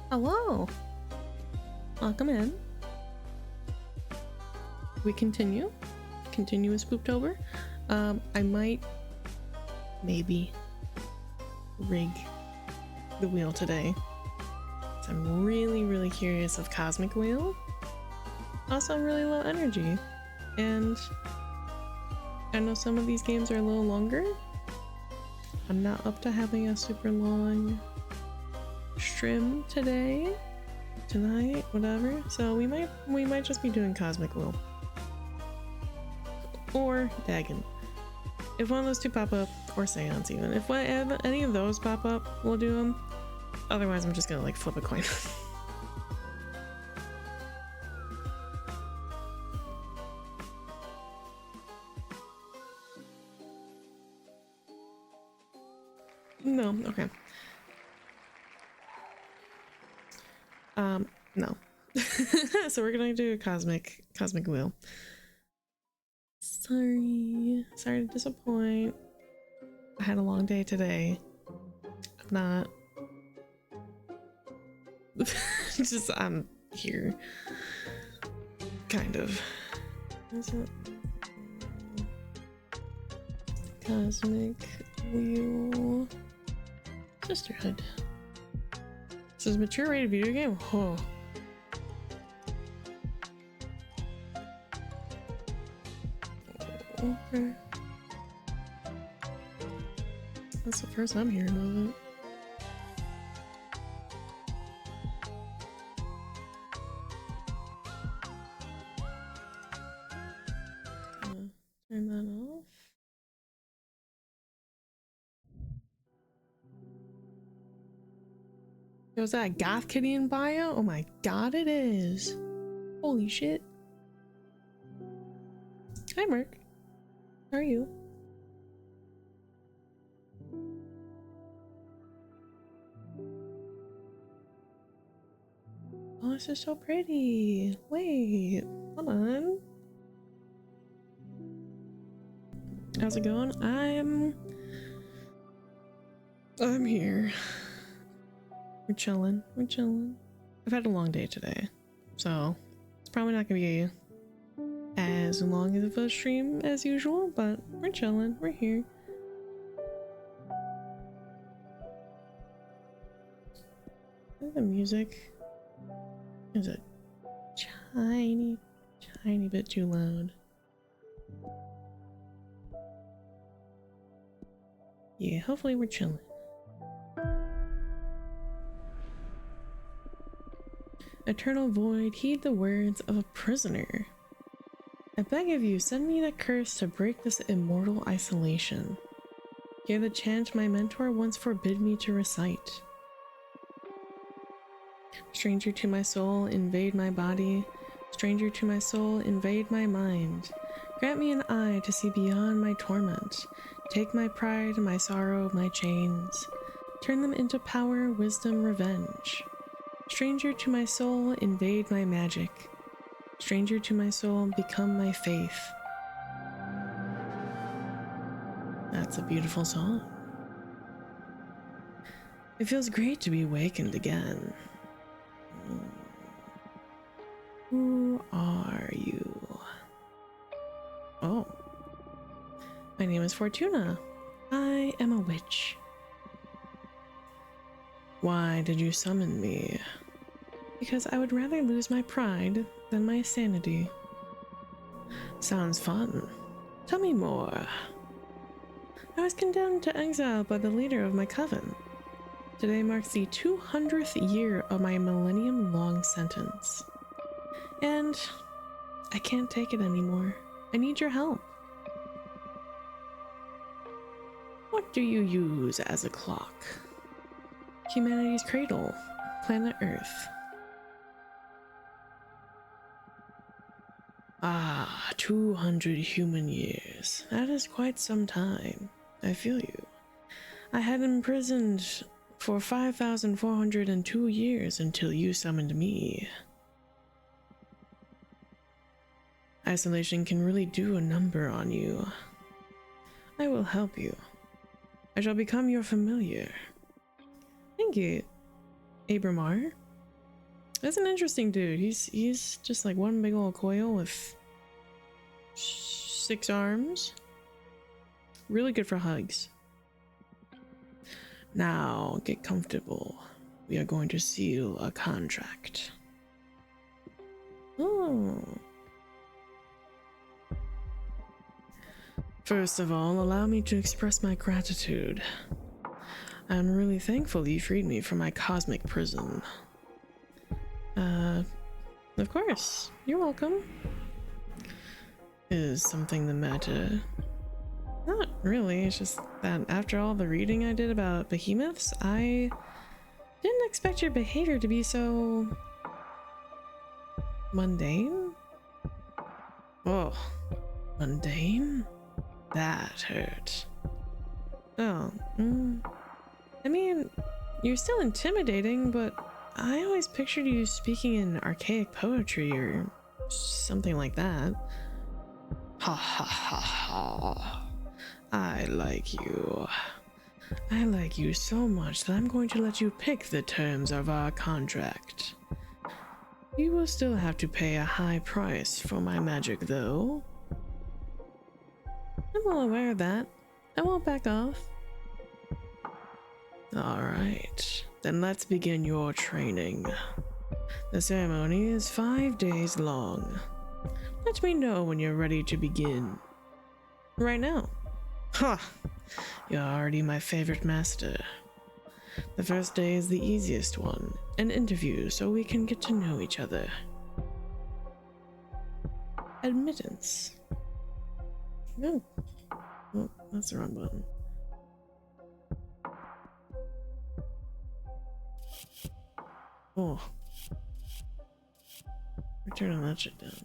Hello. Welcome in. We continue with Spooptober. I might maybe rig the wheel today. So I'm really curious of Cosmic Wheel. Also, I'm really low energy, and I know some of these games are a little longer. I'm not up to having a super long stream tonight, whatever. So we might just be doing Cosmic Wheel or Dagon. If one of those two pop up, or Seance even. If any of those pop up, we'll do them. Otherwise, I'm just gonna like flip a coin. No, okay. No. So we're gonna do a Cosmic Wheel. Sorry to disappoint. I had a long day today. I'm not I'm here. Kind of. Is it Cosmic Wheel Sisterhood? This is a mature rated video game? Oh. Okay. That's the first I'm hearing of it. Turn that off. Was that a goth kitty in bio? Oh my god, it is. Holy shit. Hi, Merc. How are you? Oh, this is so pretty. Wait, hold on. How's it going? I'm here. We're chilling. I've had a long day today, so it's probably not gonna be as long of a stream as usual, but we're chilling. We're here. The music is a tiny bit too loud. Yeah, hopefully we're chilling. Eternal void, heed the words of a prisoner. I beg of you, send me the curse to break this immortal isolation. Hear the chant my mentor once forbid me to recite. Stranger to my soul, invade my body. Stranger to my soul, invade my mind. Grant me an eye to see beyond my torment. Take my pride, my sorrow, my chains. Turn them into power, wisdom, revenge. Stranger to my soul, invade my magic. Stranger to my soul, become my faith. That's a beautiful song. It feels great to be awakened again. Who are you? Oh. My name is Fortuna. I am a witch. Why did you summon me? Because I would rather lose my pride than my sanity. Sounds fun. Tell me more. I was condemned to exile by the leader of my coven. Today marks the 200th year of my millennium-long sentence. And I can't take it anymore. I need your help. What do you use as a clock? Humanity's cradle, planet Earth. Ah, 200 human years. That is quite some time. I feel you. I had imprisoned for 5,402 years until you summoned me. Isolation can really do a number on you. I will help you. I shall become your familiar. Thank you, Abramar. That's an interesting dude. He's just like one big old coil with 6 arms. Really good for hugs. Now, get comfortable. We are going to seal a contract. Oh. First of all, allow me to express my gratitude. I'm really thankful you freed me from my cosmic prison. Of course. You're welcome. Is something the matter? Not really, it's just that after all the reading I did about behemoths, I didn't expect your behavior to be so mundane. Oh, mundane? That hurt. Oh, I mean, you're still intimidating, but I always pictured you speaking in archaic poetry or something like that. Ha ha ha ha. I like you. I like you so much that I'm going to let you pick the terms of our contract. You will still have to pay a high price for my magic, though. I'm well aware of that. I won't back off. Alright, then let's begin your training. The ceremony is 5 days long. Let me know when you're ready to begin. Right now. Ha! You're already my favorite master. The first day is the easiest one, an interview so we can get to know each other. Admittance. No. Oh, that's the wrong button. Oh. We're turning that shit down.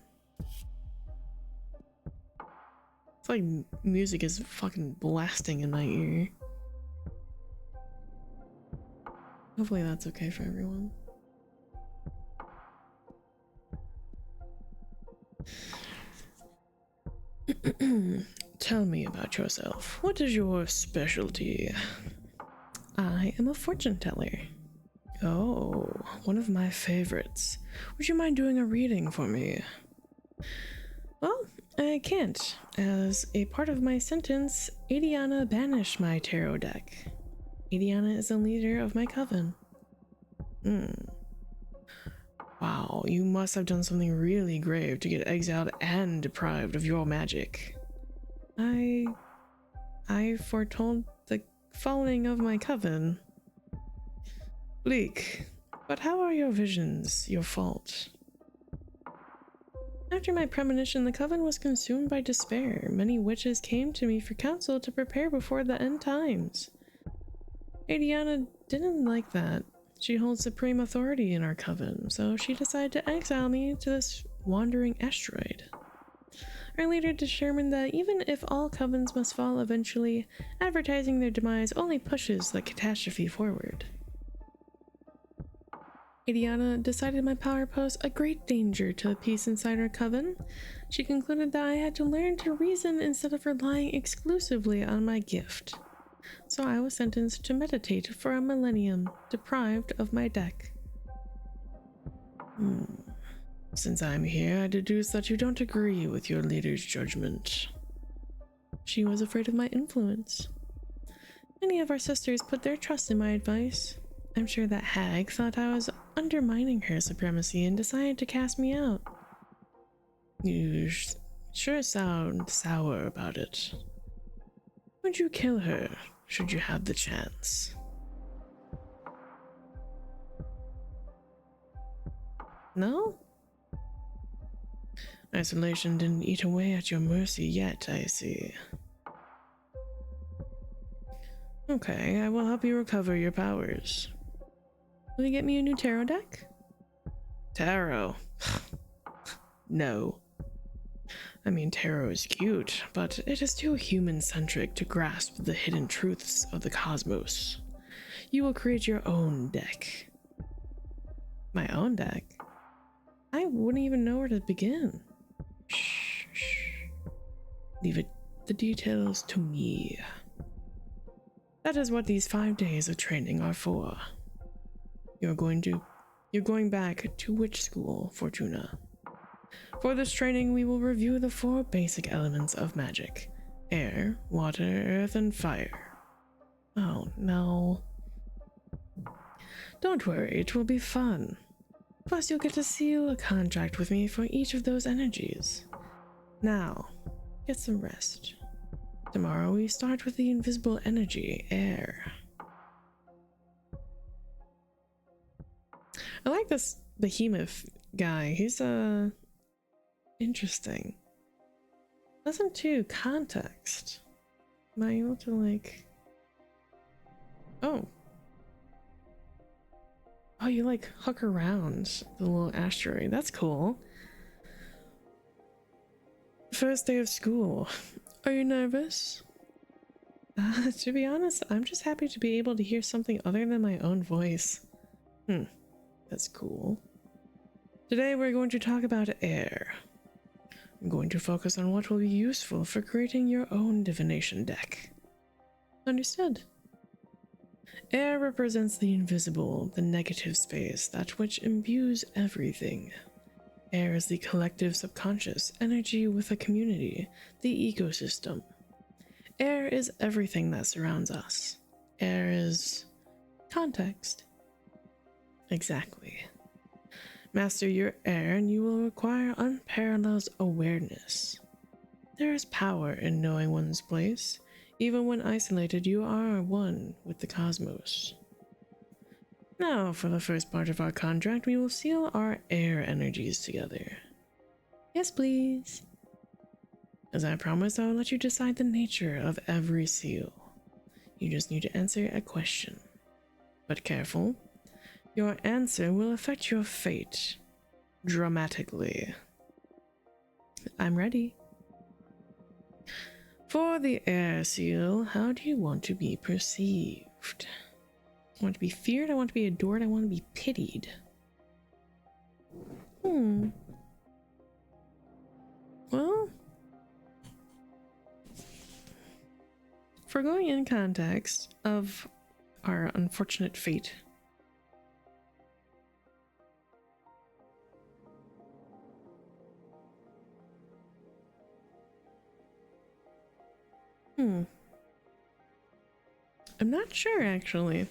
It's like music is fucking blasting in my ear. Hopefully that's okay for everyone. Tell me about yourself. What is your specialty? I am a fortune teller. Oh, one of my favorites. Would you mind doing a reading for me? Well, I can't. As a part of my sentence, Adiana banished my tarot deck. Adiana is the leader of my coven. Wow, you must have done something really grave to get exiled and deprived of your magic. I foretold the falling of my coven. Bleak, but how are your visions your fault? After my premonition, the coven was consumed by despair. Many witches came to me for counsel to prepare before the end times. Adiana didn't like that. She holds supreme authority in our coven, so she decided to exile me to this wandering asteroid. Our leader determined that even if all covens must fall eventually, advertising their demise only pushes the catastrophe forward. Adiana decided my power posed a great danger to the peace inside our coven. She concluded that I had to learn to reason instead of relying exclusively on my gift. So I was sentenced to meditate for a millennium, deprived of my deck. Since I'm here, I deduce that you don't agree with your leader's judgment. She was afraid of my influence. Many of our sisters put their trust in my advice. I'm sure that hag thought I was undermining her supremacy and decided to cast me out. You sure sound sour about it. Would you kill her, should you have the chance? No? Isolation didn't eat away at your mercy yet, I see. Okay, I will help you recover your powers. Will you get me a new tarot deck? Tarot? No. I mean, tarot is cute, but it is too human-centric to grasp the hidden truths of the cosmos. You will create your own deck. My own deck? I wouldn't even know where to begin. Shh, shh. Leave the details to me. That is what these 5 days of training are for. You're going to You're going back to which school, Fortuna? For this training, we will review the 4 basic elements of magic: air, water, earth, and fire. Oh, no. Don't worry, it will be fun. Plus, you'll get to seal a contract with me for each of those energies. Now, get some rest. Tomorrow, we start with the invisible energy, air. I like this behemoth guy. He's, interesting. Lesson 2, context. Am I able to, like... Oh. Oh, you, like, hook around the little asteroid. That's cool. First day of school. Are you nervous? To be honest, I'm just happy to be able to hear something other than my own voice. That's cool. Today we're going to talk about air. I'm going to focus on what will be useful for creating your own divination deck. Understood. Air represents the invisible, the negative space, that which imbues everything. Air is the collective subconscious energy with a community, the ecosystem. Air is everything that surrounds us. Air is context. Exactly. Master your air and you will acquire unparalleled awareness. There is power in knowing one's place. Even when isolated, you are one with the cosmos. Now, for the first part of our contract, we will seal our air energies together. Yes, please. As I promised, I will let you decide the nature of every seal. You just need to answer a question. But careful. Your answer will affect your fate dramatically. I'm ready. For the air seal, how do you want to be perceived? I want to be feared, I want to be adored, I want to be pitied. Well, for going in context of our unfortunate fate, I'm not sure actually.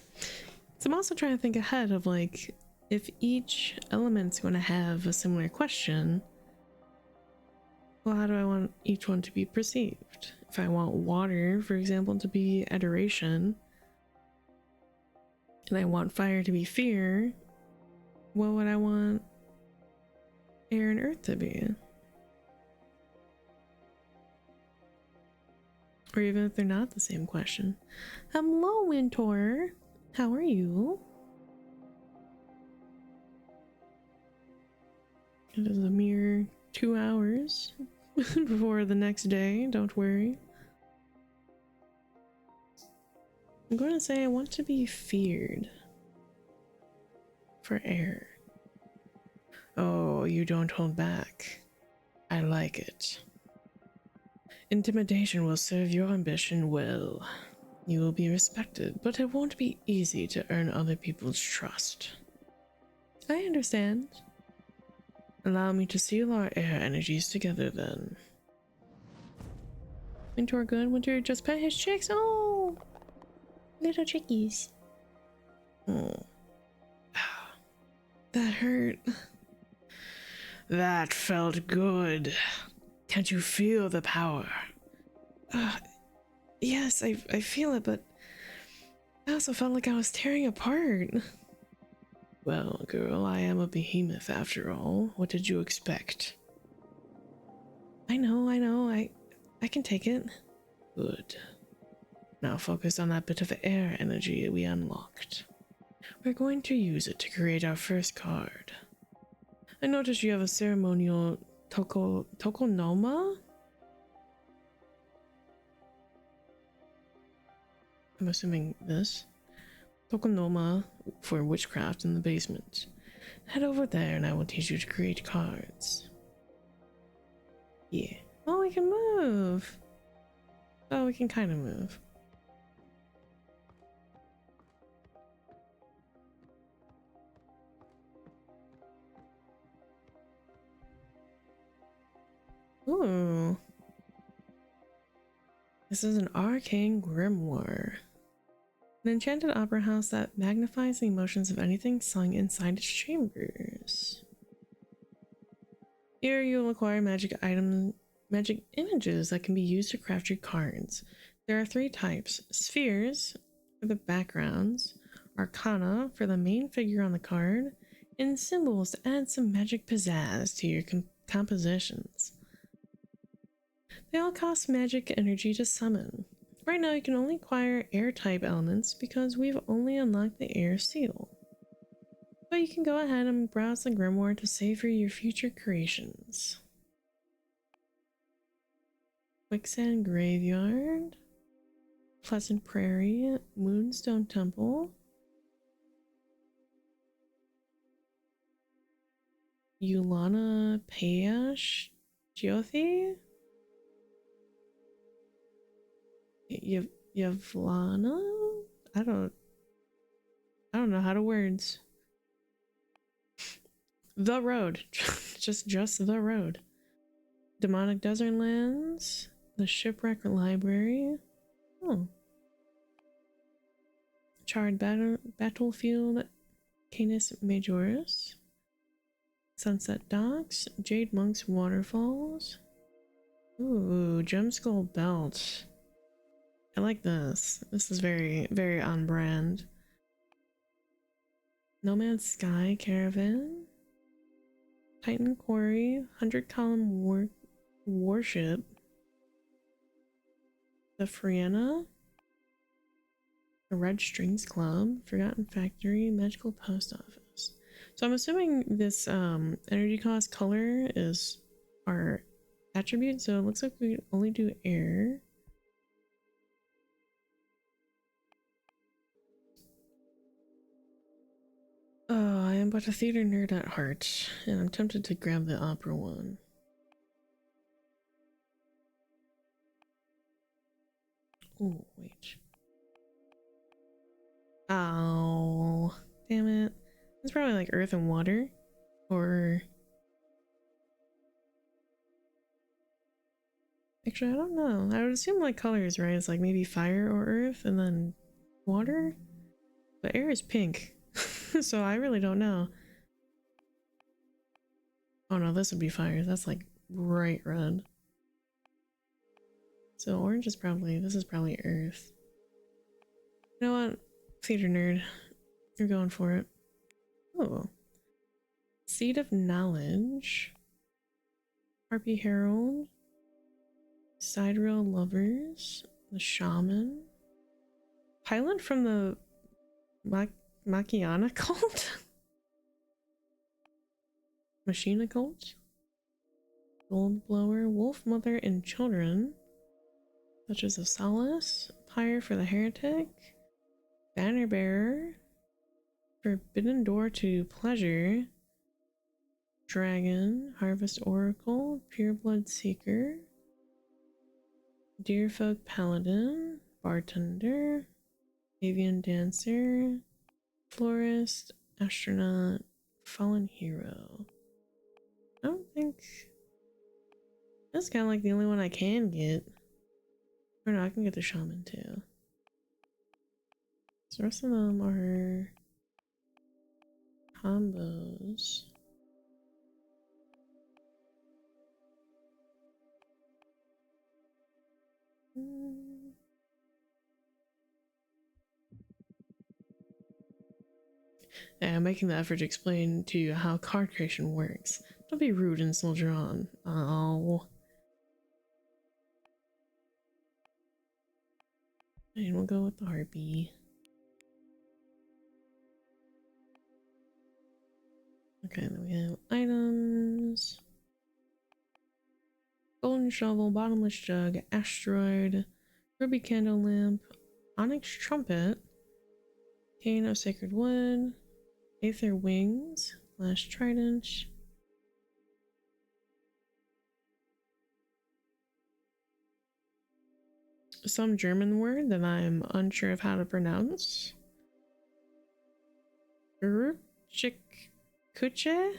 So I'm also trying to think ahead of like, if each element's going to have a similar question, well, how do I want each one to be perceived? If I want water, for example, to be adoration, and I want fire to be fear, what would I want air and earth to be? Or even if they're not the same question. Hello, Winter. How are you? It is a mere 2 hours before the next day, don't worry. I'm going to say I want to be feared for air. Oh, you don't hold back. I like it. Intimidation will serve your ambition well. You will be respected, but it won't be easy to earn other people's trust. I understand. Allow me to seal our air energies together then. Winter good. Winter just pet his chicks. Oh, little chickies. Oh, that hurt. That felt good. Can't you feel the power? Yes, I feel it, but I also felt like I was tearing apart. Well, girl, I am a behemoth after all. What did you expect? I know. I can take it. Good. Now focus on that bit of air energy we unlocked. We're going to use it to create our first card. I noticed you have a ceremonial tokonoma? I'm assuming this. Tokonoma for witchcraft in the basement. Head over there and I will teach you to create cards. Yeah. Oh, we can move. Oh, we can kind of move. Ooh. This is an arcane grimoire. An enchanted opera house that magnifies the emotions of anything sung inside its chambers. Here you will acquire magic images that can be used to craft your cards. There are 3 types: spheres for the backgrounds, arcana for the main figure on the card, and symbols to add some magic pizzazz to your compositions. They all cost magic energy to summon. Right now you can only acquire air type elements because we've only unlocked the air seal. But you can go ahead and browse the grimoire to savor your future creations. Quicksand Graveyard, Pleasant Prairie, Moonstone Temple, Yulana Payash, Jyothi, Yavlana? I don't know how to words. The Road. just the road. Demonic Desert Lands, the Shipwreck Library. Oh. Charred Battlefield, Canis Majoris, Sunset Docks, Jade Monk's Waterfalls. Ooh, Gemskull Belt. I like this. This is very, very on brand. No Man's Sky Caravan, Titan Quarry, 100 Column Warship, the Friena, the Red Strings Club, Forgotten Factory, Magical Post Office. So I'm assuming this energy cost color is our attribute, so it looks like we only do air. Oh, I am but a theater nerd at heart, and I'm tempted to grab the opera one. Oh, wait. Oh, damn it. It's probably like earth and water, or... Actually, I don't know. I would assume like colors, right? It's like maybe fire or earth, and then water? But air is pink, so I really don't know. Oh no, this would be fire. That's like bright red. So orange is probably, this is probably earth. You know what? Theater nerd. You're going for it. Oh. Seed of Knowledge. Harpy Herald. Sidereal Lovers. The Shaman. Pilot from the Machiana cult? Machina cult? Gold Blower. Wolf Mother and Children. Touches of Solace. Pyre for the Heretic. Banner Bearer. Forbidden Door to Pleasure. Dragon. Harvest Oracle. Pureblood Seeker. Deerfolk Paladin. Bartender. Avian Dancer. Florist. Astronaut. Fallen Hero. I don't think... That's kind of like the only one I can get. Or no, I can get the Shaman too. So the rest of them are combos. Yeah, I'm making the effort to explain to you how card creation works. Don't be rude and soldier on. Oh. And we'll go with the harpy. Okay, then we have items. Golden shovel, bottomless jug, asteroid, ruby candle lamp, onyx trumpet, cane of sacred wood, aether wings, glass trident. Some German word that I'm unsure of how to pronounce. Kuche?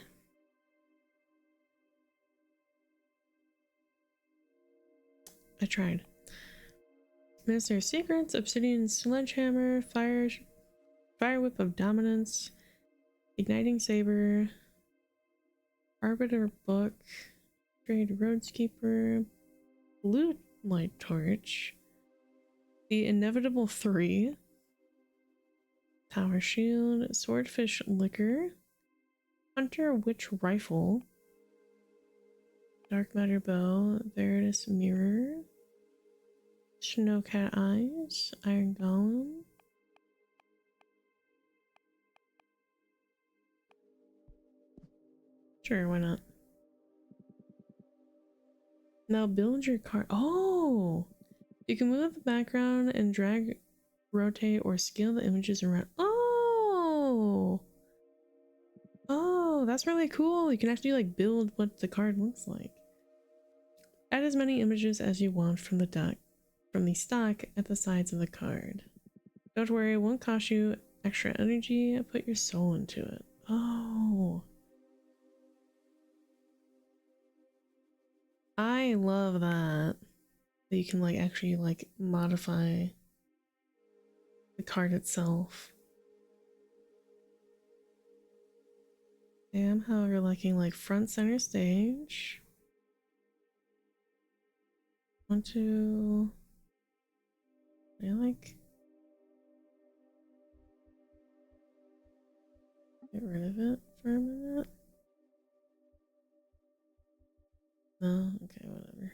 I tried. Minister of Secrets, Obsidian Sledgehammer, Fire Whip of Dominance, Igniting Saber, Arbiter Book, Trade Roadskeeper, Blue Light Torch, the Inevitable 3, Power Shield, Swordfish Liquor, Hunter Witch Rifle, Dark Matter Bow, Veritas Mirror, Snowcat Eyes, Iron Golem. Sure, why not? Now build your card. Oh! You can move the background and drag, rotate, or scale the images around. Oh! Oh, that's really cool. You can actually like build what the card looks like. Add as many images as you want from the stock at the sides of the card. Don't worry, it won't cost you extra energy. Put your soul into it. Oh. I love that. That you can like actually like modify the card itself. I am, however, liking like front center stage. Want to I like get rid of it for a minute? No? Okay, whatever.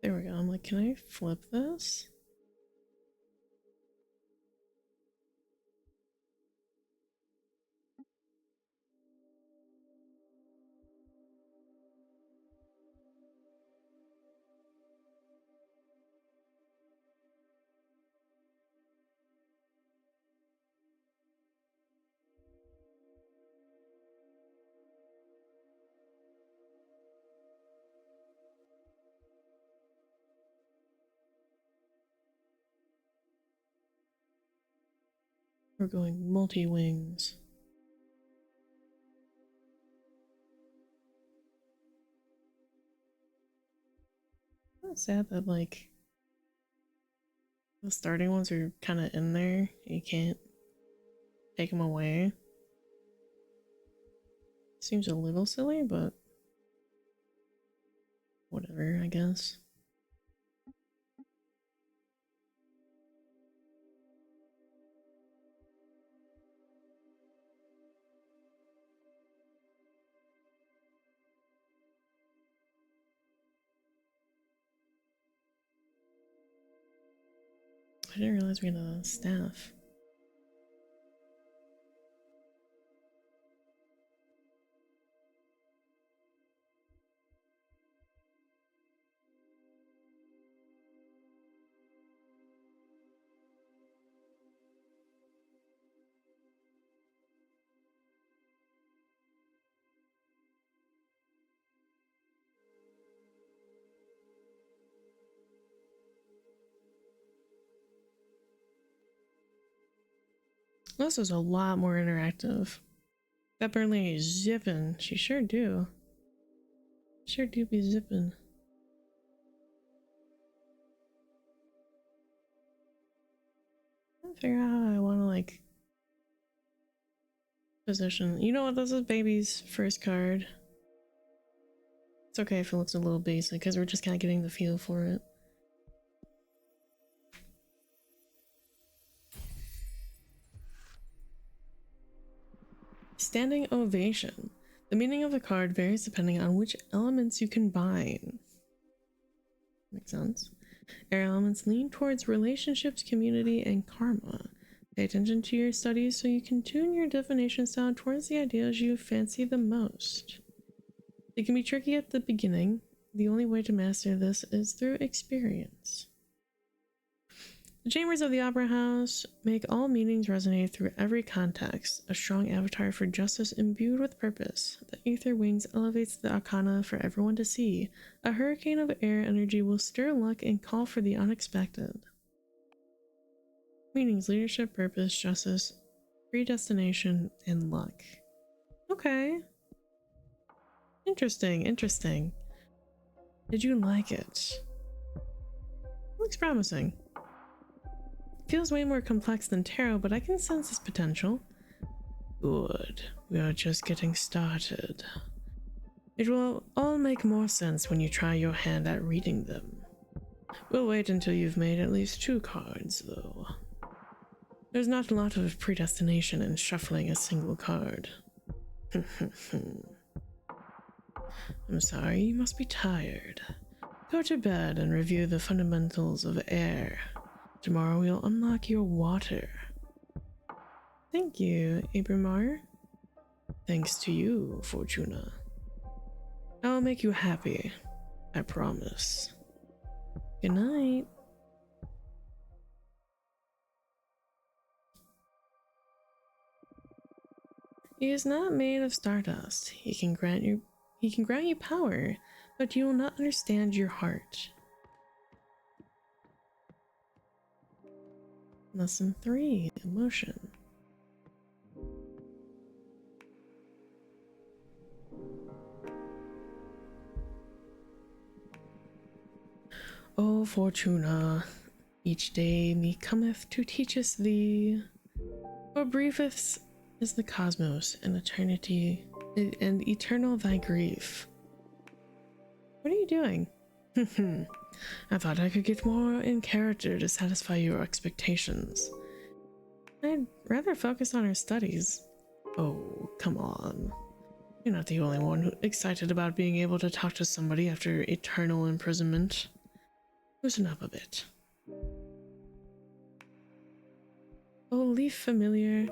There we go. I'm like, can I flip this? We're going multi-wings. It's sad that like the starting ones are kind of in there. You can't take them away. Seems a little silly, but whatever, I guess. I didn't realize we had a staff. This is a lot more interactive. That Burnley is zipping. She sure do. Sure do be zipping. Trying to figure out how I want to like position. You know what? This is baby's first card. It's okay if it looks a little basic because we're just kind of getting the feel for it. Standing ovation. The meaning of the card varies depending on which elements you combine. Makes sense. Air elements lean towards relationships, community, and karma. Pay attention to your studies so you can tune your divination style towards the ideas you fancy the most. They can be tricky at the beginning. The only way to master this is through experience. The chambers of the Opera House make all meanings resonate through every context, a strong avatar for justice imbued with purpose. The Aether Wings elevates the arcana for everyone to see. A hurricane of air energy will stir luck and call for the unexpected. Meanings: leadership, purpose, justice, predestination, and luck. Okay. Interesting, interesting. Did you like it? Looks promising. Feels way more complex than tarot, but I can sense its potential. Good. We are just getting started. It will all make more sense when you try your hand at reading them. We'll wait until you've made at least 2 cards, though. There's not a lot of predestination in shuffling a single card. I'm sorry, you must be tired. Go to bed and review the fundamentals of air. Tomorrow we'll unlock your water. Thank you, Abramar. Thanks to you, Fortuna. I'll make you happy. I promise. Good night. He is not made of stardust. He can grant you power, but you will not understand your heart. Lesson 3, emotion. O Fortuna, each day me cometh to teach us thee. For briefest is the cosmos, and eternity, and eternal thy grief. What are you doing? I thought I could get more in character to satisfy your expectations. I'd rather focus on our studies. Oh, come on. You're not the only one excited about being able to talk to somebody after eternal imprisonment. Loosen up a bit. Oh, leaf familiar.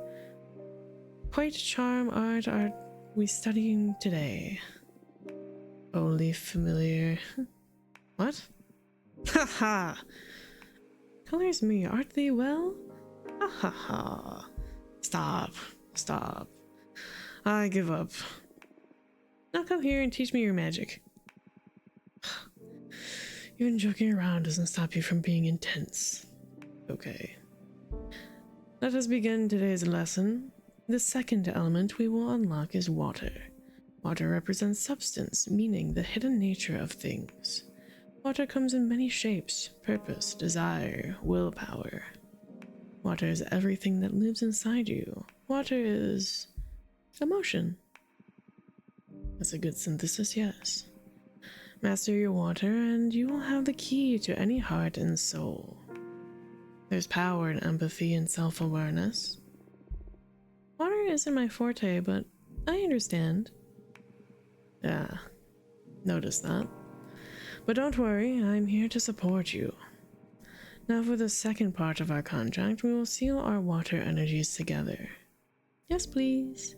Quite charm art are we studying today? Oh, leaf familiar. What? Ha ha! Colors me, art thee well? Ha ha ha. Stop, stop. I give up. Now come here and teach me your magic. Even joking around doesn't stop you from being intense. Okay. Let us begin today's lesson. The second element we will unlock is water. Water represents substance, meaning the hidden nature of things. Water comes in many shapes: purpose, desire, willpower. Water is everything that lives inside you. Water is emotion. That's a good synthesis, yes. Master your water and you will have the key to any heart and soul. There's power in empathy and self-awareness. Water isn't my forte, but I understand. Yeah, notice that. But don't worry, I'm here to support you. Now for the second part of our contract, we will seal our water energies together. Yes, please.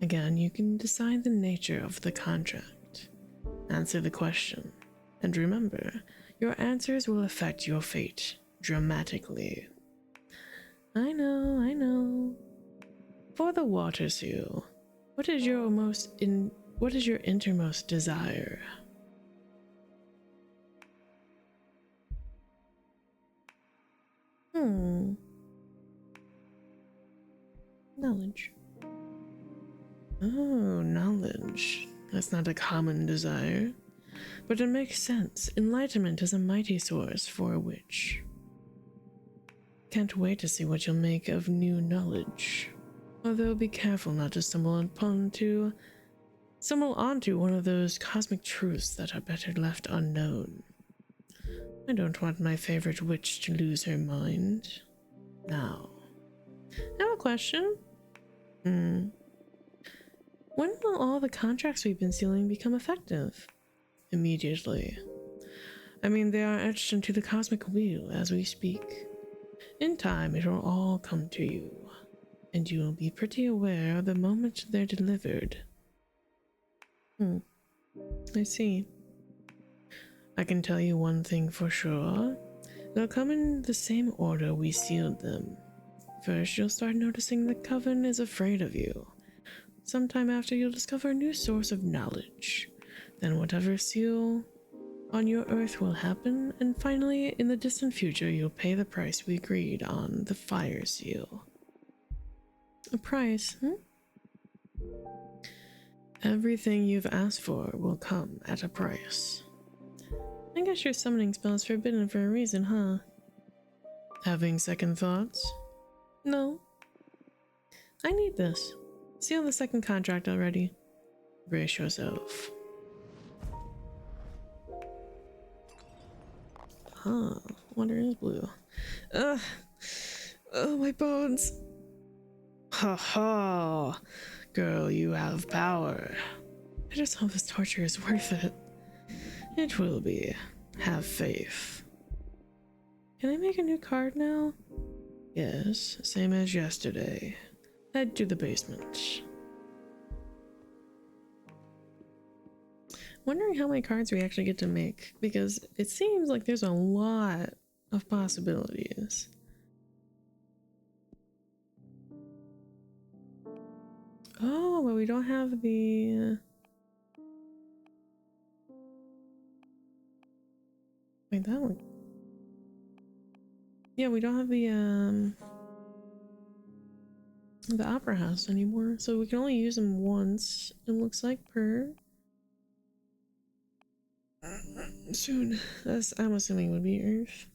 Again, you can decide the nature of the contract. Answer the question. And remember, your answers will affect your fate dramatically. I know. For the water seal, what is your innermost desire? Knowledge. Oh, knowledge. That's not a common desire, but it makes sense. Enlightenment is a mighty source for a witch. Can't wait to see what you'll make of new knowledge. Although be careful not to stumble onto one of those cosmic truths that are better left unknown. I don't want my favorite witch to lose her mind. Now, I have a question. When will all the contracts we've been sealing become effective? Immediately. I mean, they are etched into the Cosmic Wheel as we speak. In time, it will all come to you, and you will be pretty aware of the moment they're delivered. I see. I can tell you one thing for sure. They'll come in the same order we sealed them. First, you'll start noticing the Coven is afraid of you. Sometime after, you'll discover a new source of knowledge. Then whatever seal on your Earth will happen, and finally, in the distant future, you'll pay the price we agreed on, the fire seal. A price, Everything you've asked for will come at a price. I guess your summoning spell is forbidden for a reason, huh? Having second thoughts? No. I need this. Seal the second contract already. Brace yourself. Huh, water is blue. Ugh. Oh, my bones. Ha ha. Girl, you have power. I just hope this torture is worth it. It will be. Have faith. Can I make a new card now? Yes, same as yesterday. Head to the basement. Wondering how many cards we actually get to make, because it seems like there's a lot of possibilities. Oh, but we don't have the... Wait, that one... Yeah, we don't have the opera house anymore, so we can only use them once, it looks like, per... soon. That's, I'm assuming, would be Earth.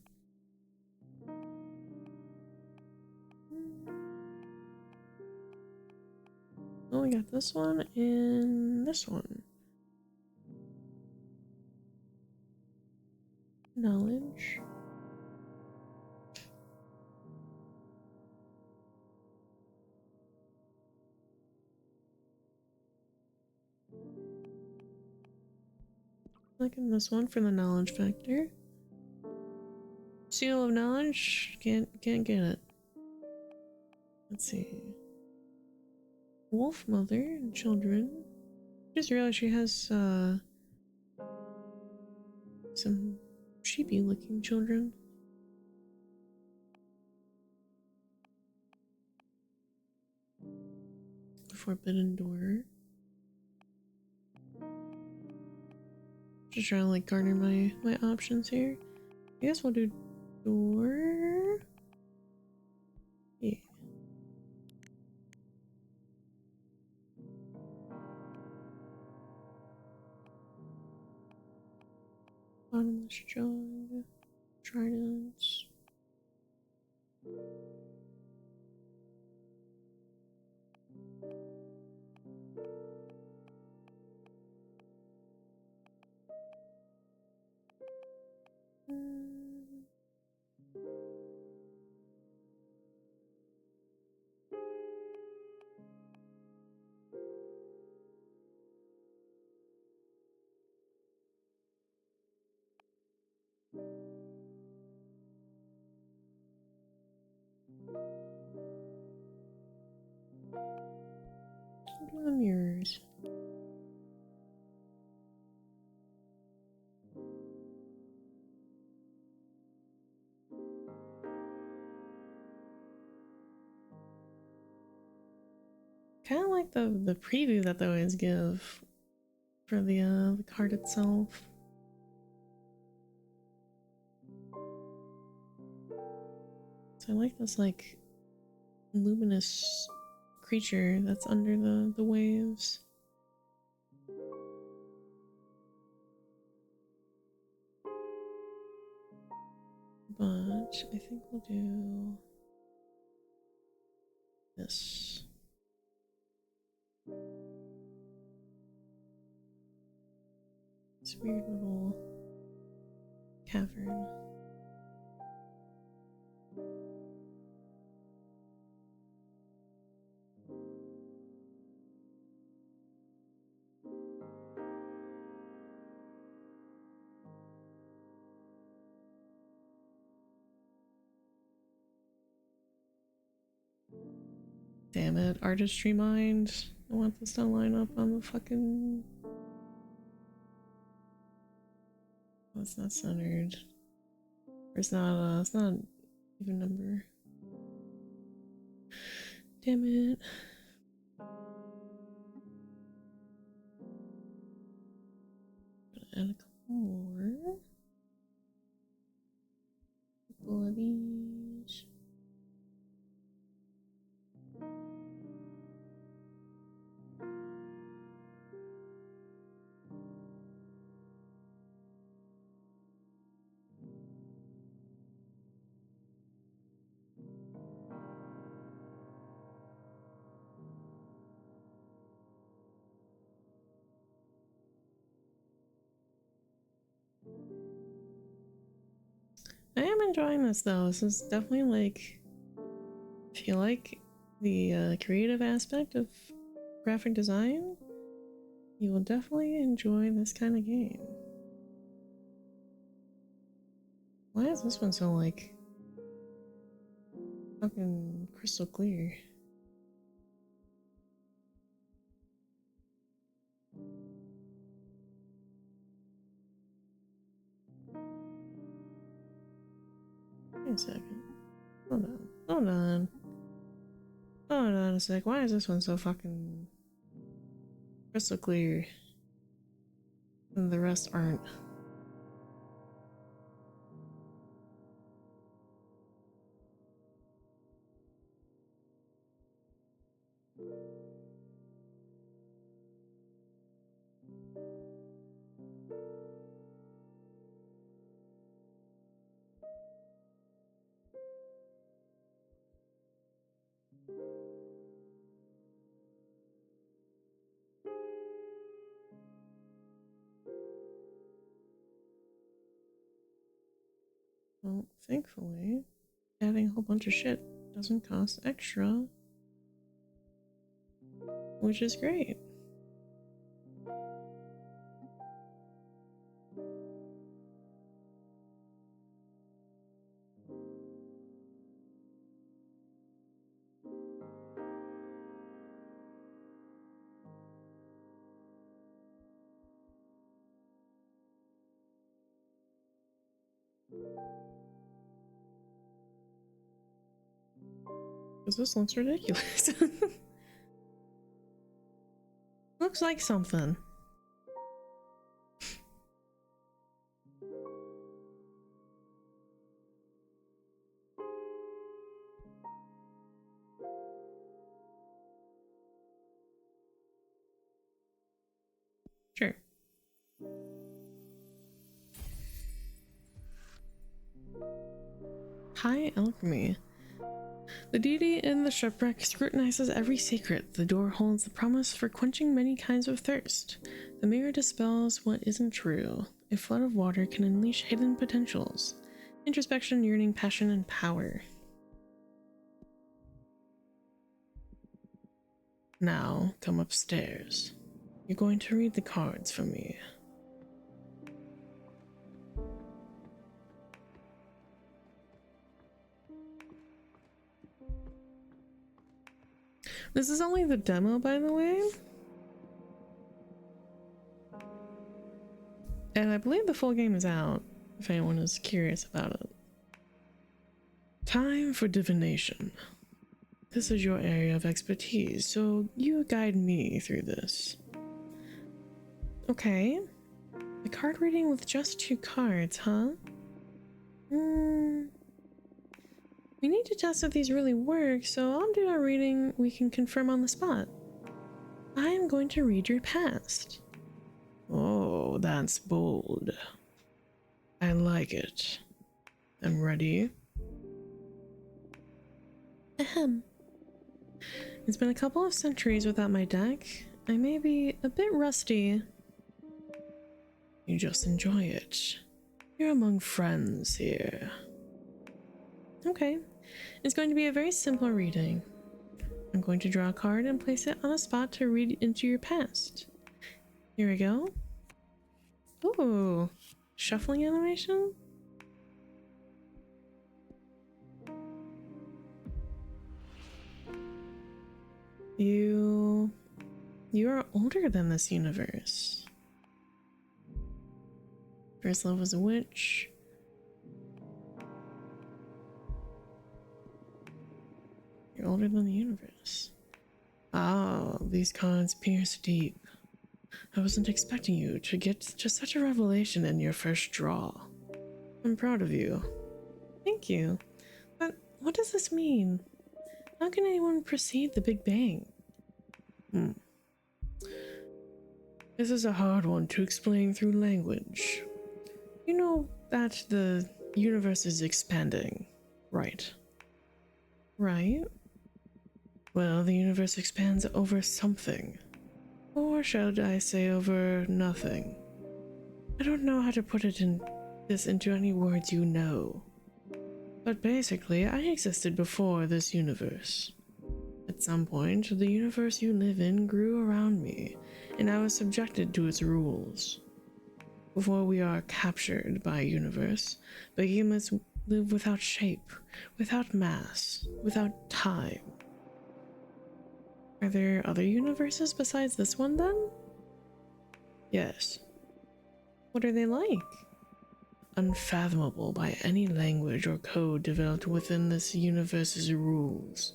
Oh, we got this one and this one. Knowledge. Liking this one for the knowledge factor. Seal of knowledge, can't get it. Let's see. Wolf mother and children. Just realized she has some sheepy looking children. Forbidden door. Just trying to like garner my options here. I guess we'll do door. Yeah. Bottomless jug. Tridents. The mirrors. Kind of like the preview that they always give for the card itself. So I like this like luminous creature that's under the waves. But I think we'll do this. This weird little cavern. Damn it, artistry mind. I want this to line up on the fucking... Oh, it's not centered. Or it's not even number. Damn it. Add a couple more. Couple of these. I am enjoying this though. This is definitely like, if you like the creative aspect of graphic design, you will definitely enjoy this kind of game. Why is this one so like fucking crystal clear? Wait a second. Hold on. Hold on. Hold on a sec. Why is this one so fucking crystal clear and the rest aren't? Well, thankfully, adding a whole bunch of shit doesn't cost extra, which is great. Because this looks ridiculous. Looks like something. Sure. High alchemy. The deity in the shipwreck scrutinizes every secret. The door holds the promise for quenching many kinds of thirst. The mirror dispels what isn't true. A flood of water can unleash hidden potentials. Introspection, yearning, passion, and power. Now, come upstairs. You're going to read the cards for me. This is only the demo, by the way. And I believe the full game is out, if anyone is curious about it. Time for divination. This is your area of expertise, so you guide me through this. Okay. A card reading with just 2 cards, huh? We need to test if these really work, so I'll do a reading we can confirm on the spot. I am going to read your past. Oh, that's bold. I like it. I'm ready. Ahem. It's been a couple of centuries without my deck. I may be a bit rusty. You just enjoy it. You're among friends here. Okay. It's going to be a very simple reading. I'm going to draw a card and place it on a spot to read into your past. Here we go. Ooh. Shuffling animation? You are older than this universe. First love was a witch. You're older than the universe. Ah, these cards pierce deep. I wasn't expecting you to get to such a revelation in your first draw. I'm proud of you. Thank you. But what does this mean? How can anyone perceive the Big Bang? This is a hard one to explain through language. You know that the universe is expanding, right? Right? Well, the universe expands over something. Or should I say over nothing? I don't know how to put this into any words you know. But basically, I existed before this universe. At some point, the universe you live in grew around me, and I was subjected to its rules. Before we are captured by a universe, behemoths live without shape, without mass, without time. Are there other universes besides this one, then? Yes. What are they like? Unfathomable by any language or code developed within this universe's rules.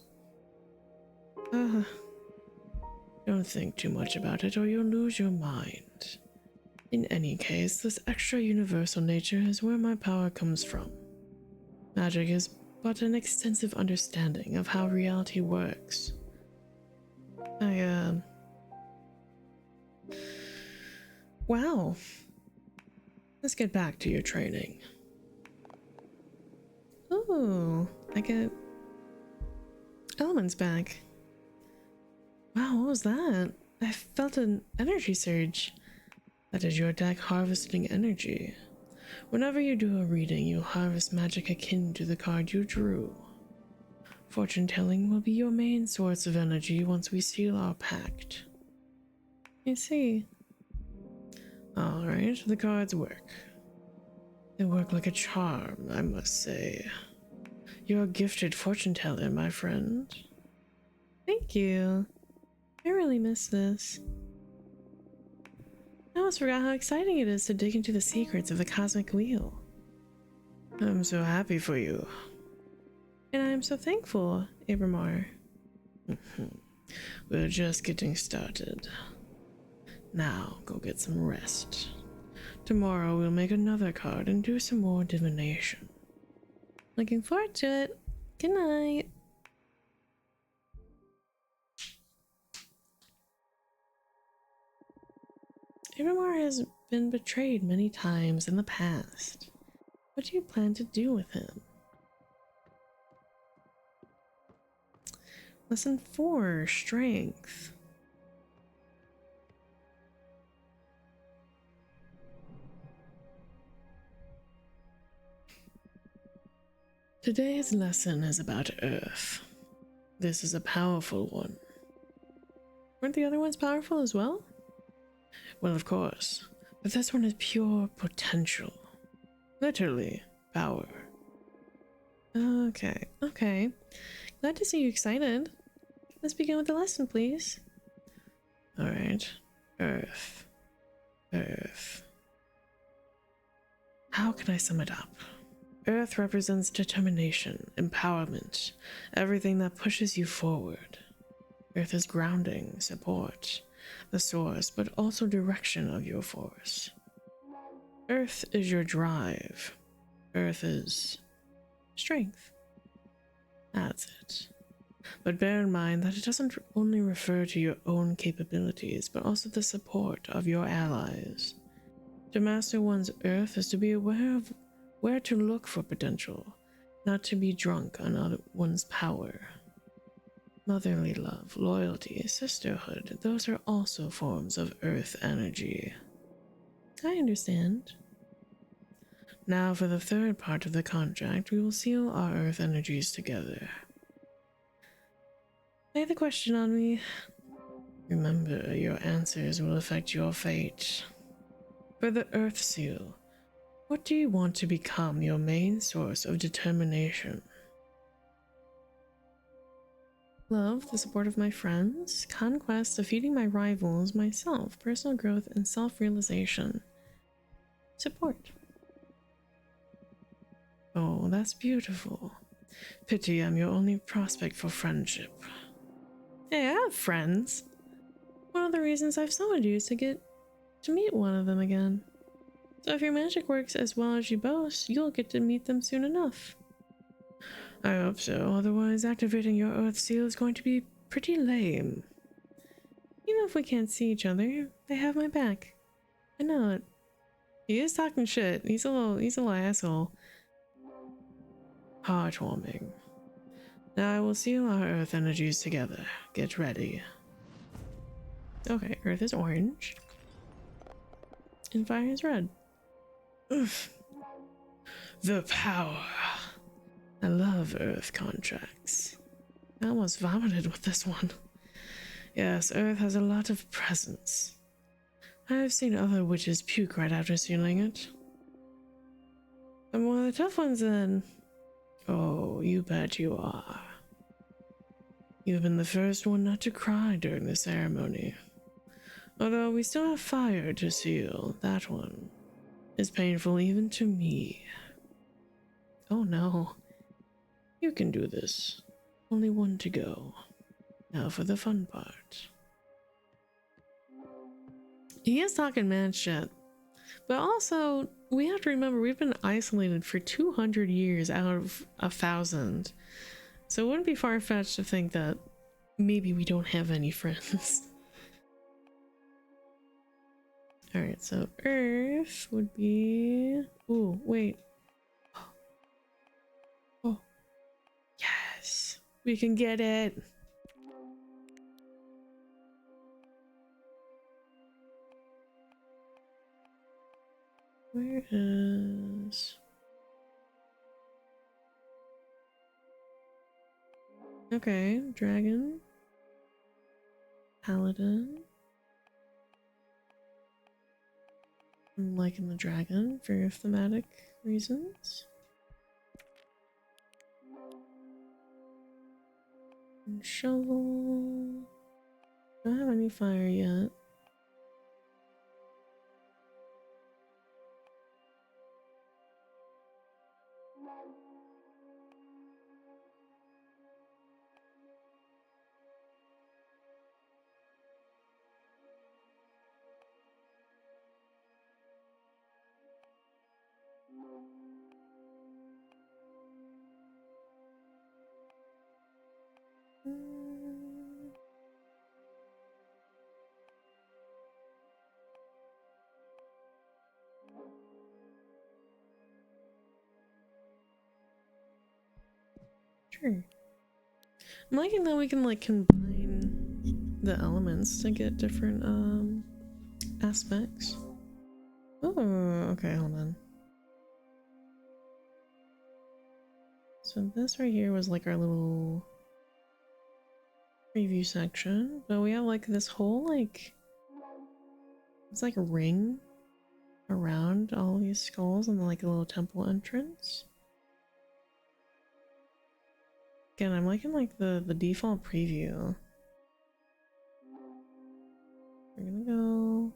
Don't think too much about it or you'll lose your mind. In any case, this extra universal nature is where my power comes from. Magic is but an extensive understanding of how reality works. Wow. Let's get back to your training. Oh, I get elements back. Wow, what was that? I felt an energy surge. That is your deck harvesting energy. Whenever you do a reading, you harvest magic akin to the card you drew. Fortune telling will be your main source of energy once we seal our pact. I see. Alright, the cards work. They work like a charm, I must say. You're a gifted fortune teller, my friend. Thank you. I really miss this. I almost forgot how exciting it is to dig into the secrets of the Cosmic Wheel. I'm so happy for you. And I am so thankful, Abramar. We're just getting started. Now, go get some rest. Tomorrow we'll make another card and do some more divination. Looking forward to it. Good night. Abramar has been betrayed many times in the past. What do you plan to do with him? Lesson 4, Strength. Today's lesson is about Earth. This is a powerful one. Weren't the other ones powerful as well? Well, of course, but this one is pure potential. Literally, power. Okay. Glad to see you excited. Let's begin with the lesson, please. Alright. Earth. How can I sum it up? Earth represents determination, empowerment, everything that pushes you forward. Earth is grounding, support, the source, but also direction of your force. Earth is your drive. Earth is strength. That's it. But bear in mind that it doesn't only refer to your own capabilities, but also the support of your allies. To master one's Earth is to be aware of where to look for potential, not to be drunk on one's power. Motherly love, loyalty, sisterhood, those are also forms of Earth energy. I understand. Now for the third part of the contract, we will seal our Earth energies together. Lay the question on me. Remember, your answers will affect your fate. For the Earth seal, what do you want to become your main source of determination? Love, the support of my friends, conquest, defeating my rivals, myself, personal growth, and self-realization. support. Oh, that's beautiful. Pity I'm your only prospect for friendship. Hey, I have friends. One of the reasons I've summoned you is to get to meet one of them again. So if your magic works as well as you boast, you'll get to meet them soon enough. I hope so, otherwise activating your earth seal is going to be pretty lame. Even if we can't see each other, they have my back. I know it. He is talking shit. He's a little asshole. Heartwarming. Now I will seal our earth energies together. Get ready. Okay, earth is orange. And fire is red. Oof. The power. I love earth contracts. I almost vomited with this one. Yes, earth has a lot of presence. I have seen other witches puke right after sealing it. I'm one of the tough ones then. Oh, you bet you are. You've been the first one not to cry during the ceremony. Although we still have fire to seal, that one is painful even to me. Oh no. You can do this. Only one to go. Now for the fun part. He is talking mad shit. But also, we have to remember we've been isolated for 200 years out of 1,000. So it wouldn't be far-fetched to think that maybe we don't have any friends. Alright, so Earth would be... Ooh, wait. Oh. Yes! We can get it! Where is... Okay, dragon. Paladin. I'm liking the dragon for thematic reasons. And shovel. Don't have any fire yet. Sure. I'm liking that we can like combine the elements to get different aspects. Oh, okay, hold on. So this right here was like our little preview section, but we have like this whole like it's like a ring around all these skulls and like a little temple entrance. Again, I'm liking like the default preview. We're gonna go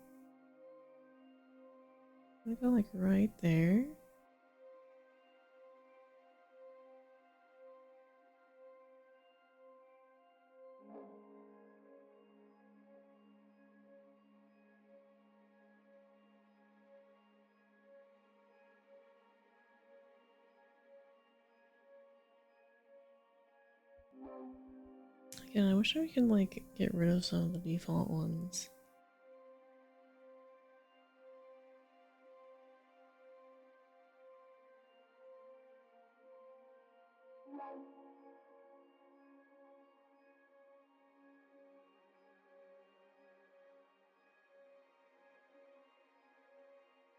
like right there. Again, I wish I could like get rid of some of the default ones.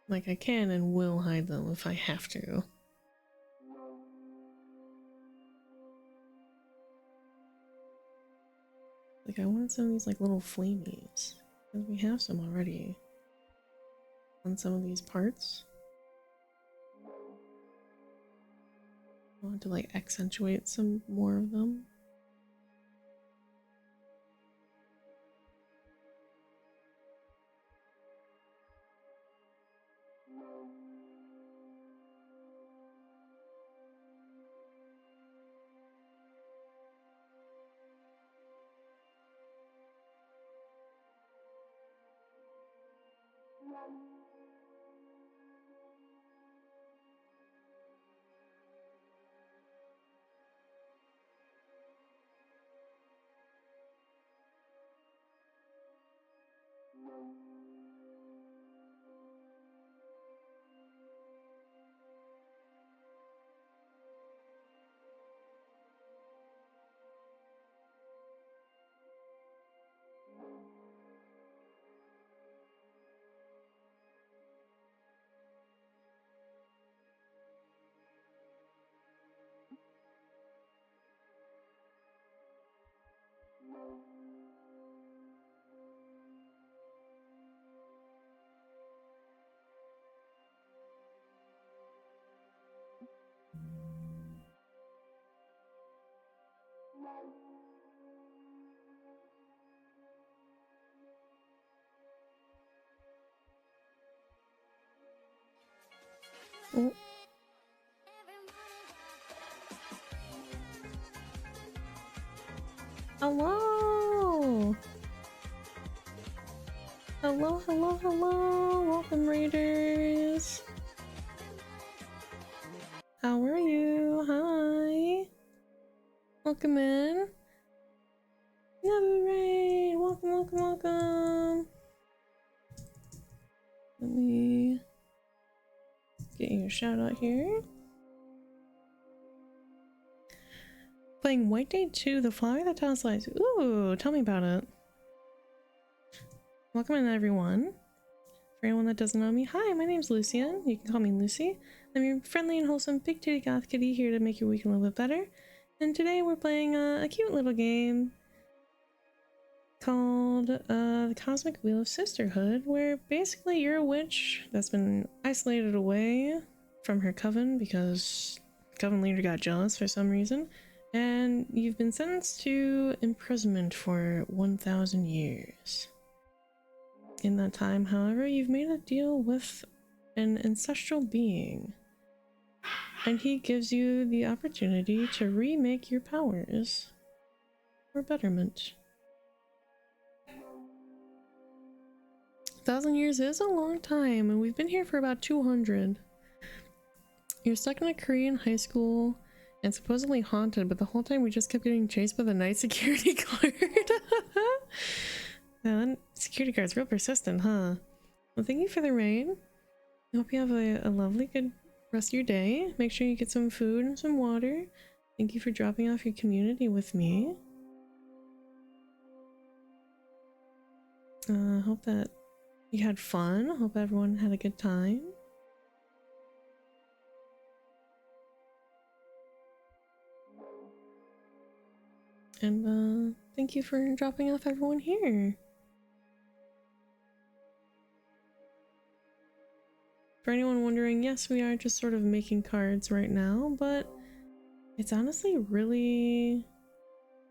Like I can and will hide them if I have to. Like I want some of these like little flamies. Because we have some already. On some of these parts. I want to like accentuate some more of them. Oh. Hello! Hello, hello, hello! Welcome, Raiders! How are you? Hi! Welcome in! Never raid! Welcome, welcome, welcome! Let me get you a shout out here. Playing White Day 2, The Flower That Tells Lies. Ooh, tell me about it. Welcome in, everyone. For anyone that doesn't know me, hi, my name's Lucian. You can call me Lucy. I'm your friendly and wholesome big titty goth kitty here to make your week a little bit better. And today we're playing a cute little game called the Cosmic Wheel Sisterhood, where basically you're a witch that's been isolated away from her coven because the coven leader got jealous for some reason, and you've been sentenced to imprisonment for 1,000 years. In that time, however, you've made a deal with an ancestral being, and he gives you the opportunity to remake your powers for betterment. 1,000 years is a long time, and we've been here for about 200. You're stuck in a Korean high school and supposedly haunted, but the whole time we just kept getting chased by the night security guard. That security guard's real persistent, huh? Well, thank you for the raid. I hope you have a lovely, good rest of your day. Make sure you get some food and some water. Thank you for dropping off your community with me. Hope that you had fun. Hope everyone had a good time. And thank you for dropping off everyone here. For anyone wondering, yes, we are just sort of making cards right now, but it's honestly really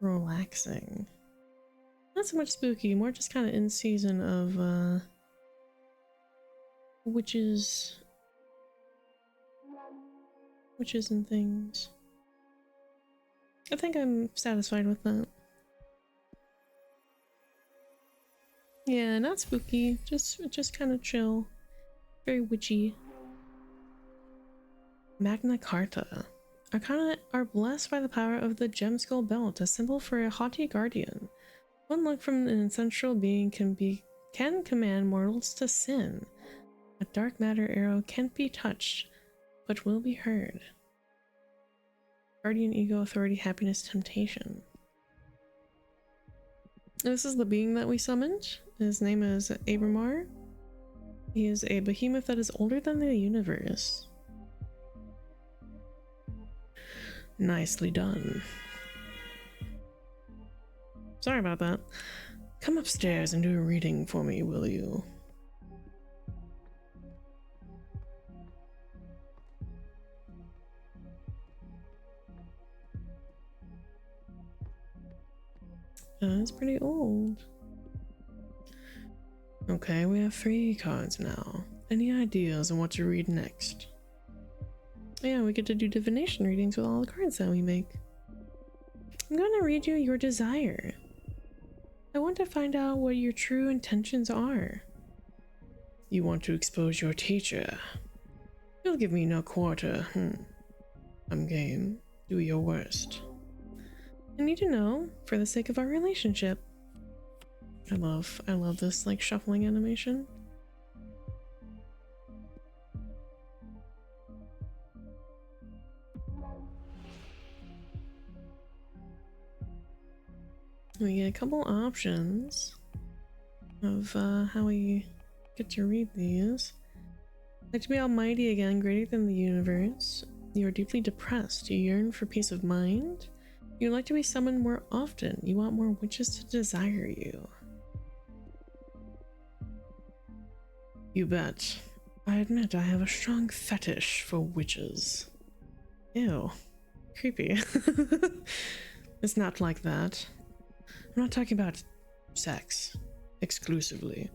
relaxing. Not so much spooky, more just kind of in season of witches and things. I think I'm satisfied with that. Yeah, not spooky, just kind of chill. Very witchy. Magna Carta. Arcana are blessed by the power of the Gem Skull Belt, a symbol for a haughty guardian. One look from an ancestral being can command mortals to sin. A dark matter arrow can't be touched, but will be heard. Guardian, ego, authority, happiness, temptation. This is the being that we summoned. His name is Abramar. He is a behemoth that is older than the universe. Nicely done. Sorry about that. Come upstairs and do a reading for me, will you? It's pretty old. Okay, we have 3 cards now. Any ideas on what to read next? Yeah, we get to do divination readings with all the cards that we make. I'm going to read you your desire. I want to find out what your true intentions are. You want to expose your teacher. You'll give me no quarter. I'm game. Do your worst. I need to know for the sake of our relationship. I love this like shuffling animation. We get a couple options of how we get to read these. Like to be almighty again, greater than the universe. You are deeply depressed. You yearn for peace of mind. You'd like to be summoned more often. You want more witches to desire you. You bet. I admit I have a strong fetish for witches. Ew. Creepy. It's not like that. I'm not talking about sex exclusively.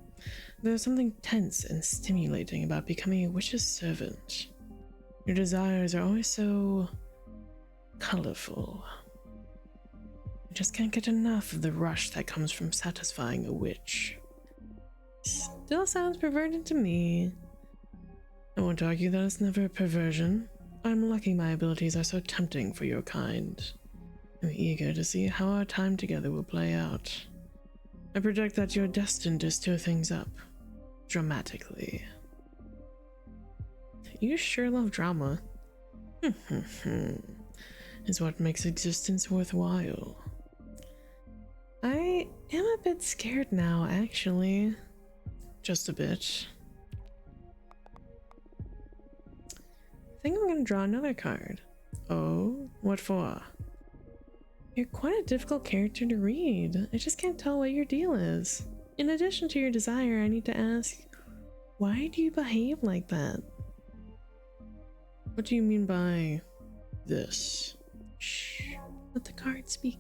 There's something tense and stimulating about becoming a witch's servant. Your desires are always so colorful. I just can't get enough of the rush that comes from satisfying a witch. Still sounds perverted to me. I won't argue that it's never a perversion. I'm lucky my abilities are so tempting for your kind. I'm eager to see how our time together will play out. I predict that you're destined to stir things up. Dramatically. You sure love drama. Is what makes existence worthwhile. I am a bit scared now, actually. Just a bit. I think I'm gonna draw another card. Oh, what for? You're quite a difficult character to read. I just can't tell what your deal is. In addition to your desire, I need to ask, why do you behave like that? What do you mean by this? Shh, let the card speak.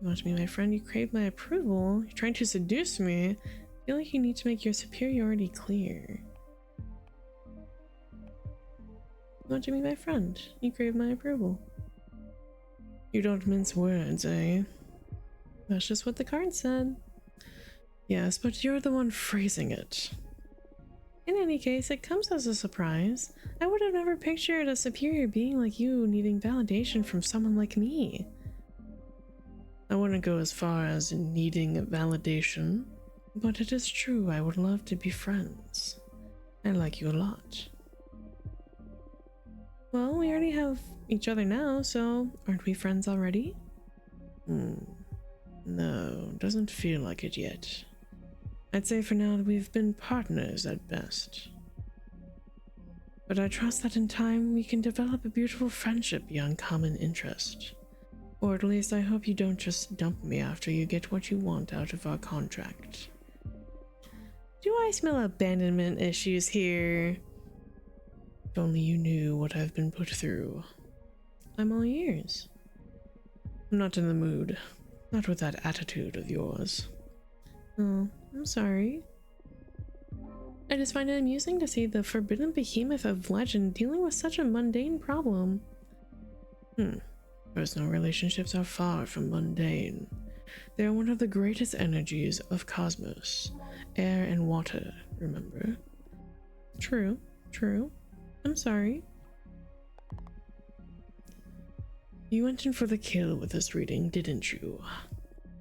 You want to be my friend? You crave my approval? You're trying to seduce me? I feel like you need to make your superiority clear. You want to be my friend? You crave my approval. You don't mince words, eh? That's just what the card said. Yes, but you're the one phrasing it. In any case, it comes as a surprise. I would have never pictured a superior being like you needing validation from someone like me. I wouldn't go as far as needing validation, but it is true I would love to be friends. I like you a lot. Well, we already have each other now, so aren't we friends already? No, doesn't feel like it yet. I'd say for now we've been partners at best. But I trust that in time we can develop a beautiful friendship beyond common interest. Or at least I hope you don't just dump me after you get what you want out of our contract. Do I smell abandonment issues here? If only you knew what I've been put through. I'm all ears. I'm not in the mood. Not with that attitude of yours. Oh, I'm sorry. I just find it amusing to see the forbidden behemoth of legend dealing with such a mundane problem. Personal relationships are far from mundane. They are one of the greatest energies of cosmos. Air and water, remember? True, true. I'm sorry. You went in for the kill with this reading, didn't you?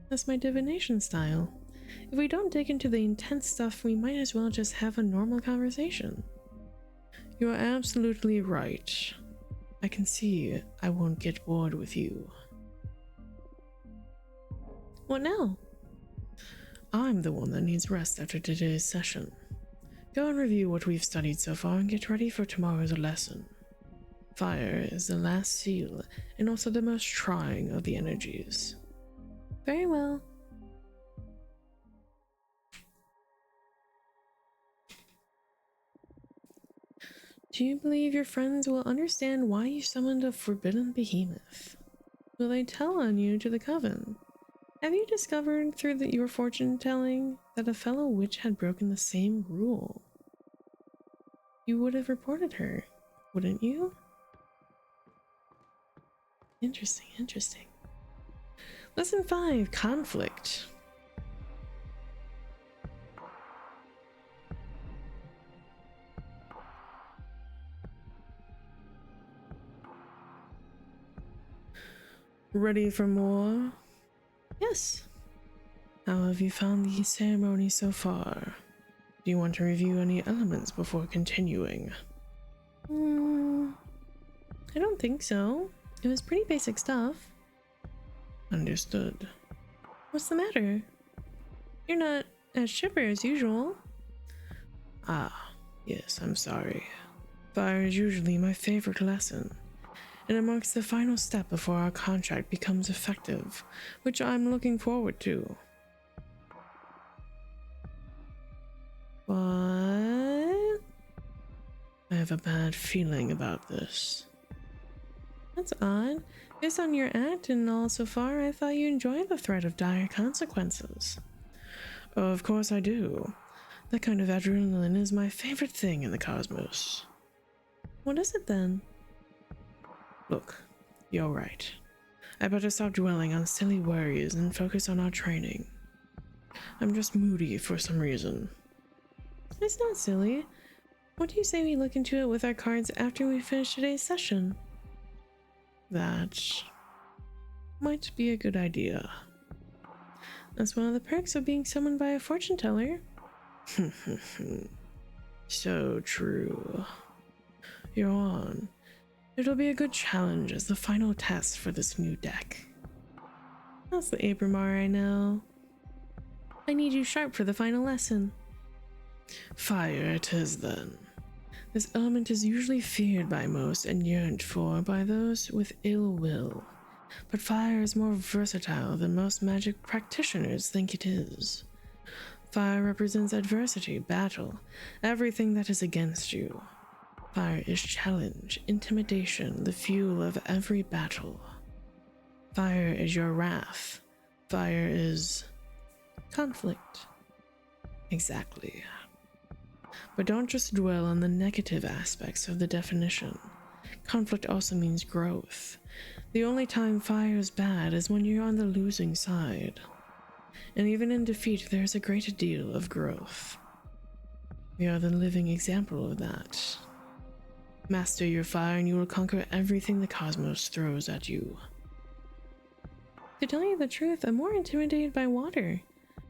That's my divination style. If we don't dig into the intense stuff, we might as well just have a normal conversation. You're absolutely right. I can see I won't get bored with you. What now? I'm the one that needs rest after today's session. Go and review what we've studied so far and get ready for tomorrow's lesson. Fire is the last seal and also the most trying of the energies. Very well. Do you believe your friends will understand why you summoned a forbidden behemoth? Will they tell on you to the coven? Have you discovered through your fortune telling that a fellow witch had broken the same rule? You would have reported her, wouldn't you? Interesting, interesting. Lesson 5, conflict. Ready for more? Yes. How have you found the ceremony so far? Do you want to review any elements before continuing? I don't think so. It was pretty basic stuff. Understood. What's the matter? You're not as chipper as usual. Ah, yes, I'm sorry. Fire is usually my favorite lesson, and it marks the final step before our contract becomes effective, which I'm looking forward to. What? I have a bad feeling about this. That's odd. Based on your act and all so far, I thought you enjoyed the threat of dire consequences. Of course I do. That kind of adrenaline is my favorite thing in the cosmos. What is it then? Look, you're right. I better stop dwelling on silly worries and focus on our training. I'm just moody for some reason. It's not silly. What do you say we look into it with our cards after we finish today's session? That might be a good idea. That's one of the perks of being summoned by a fortune teller. So true. You're on. It'll be a good challenge as the final test for this new deck. That's the Abramar I know. I need you sharp for the final lesson. Fire it is then. This element is usually feared by most and yearned for by those with ill will. But fire is more versatile than most magic practitioners think it is. Fire represents adversity, battle, everything that is against you. Fire is challenge, intimidation, the fuel of every battle. Fire is your wrath. Fire is conflict. Exactly. But don't just dwell on the negative aspects of the definition. Conflict also means growth. The only time fire is bad is when you're on the losing side. And even in defeat, there's a great deal of growth. We are the living example of that. Master your fire and you will conquer everything the cosmos throws at you. To tell you the truth, I'm more intimidated by water.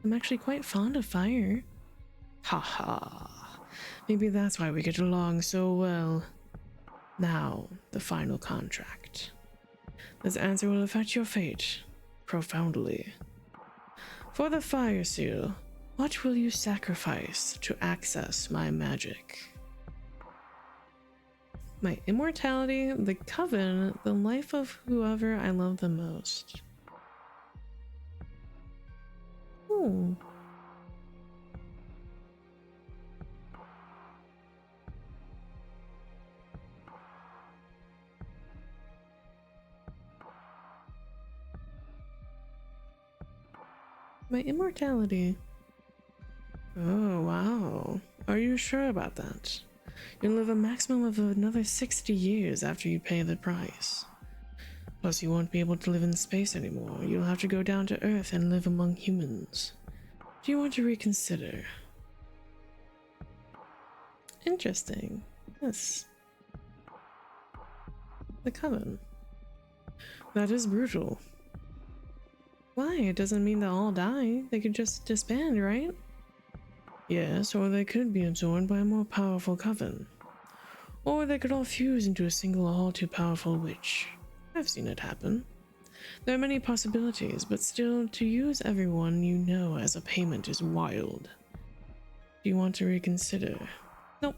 I'm actually quite fond of fire. Haha. Maybe that's why we get along so well. Now, the final contract. This answer will affect your fate profoundly. For the fire seal, what will you sacrifice to access my magic? My immortality, the coven, the life of whoever I love the most. Hmm. My immortality. Oh, wow. Are you sure about that? You'll live a maximum of another 60 years after you pay the price. Plus, you won't be able to live in space anymore. You'll have to go down to Earth and live among humans. Do you want to reconsider? Interesting. Yes. The Coven. That is brutal. Why? It doesn't mean they'll all die. They could just disband, right? Yes, or they could be absorbed by a more powerful coven. Or they could all fuse into a single all too powerful witch. I've seen it happen. There are many possibilities, but still, to use everyone you know as a payment is wild. Do you want to reconsider? Nope.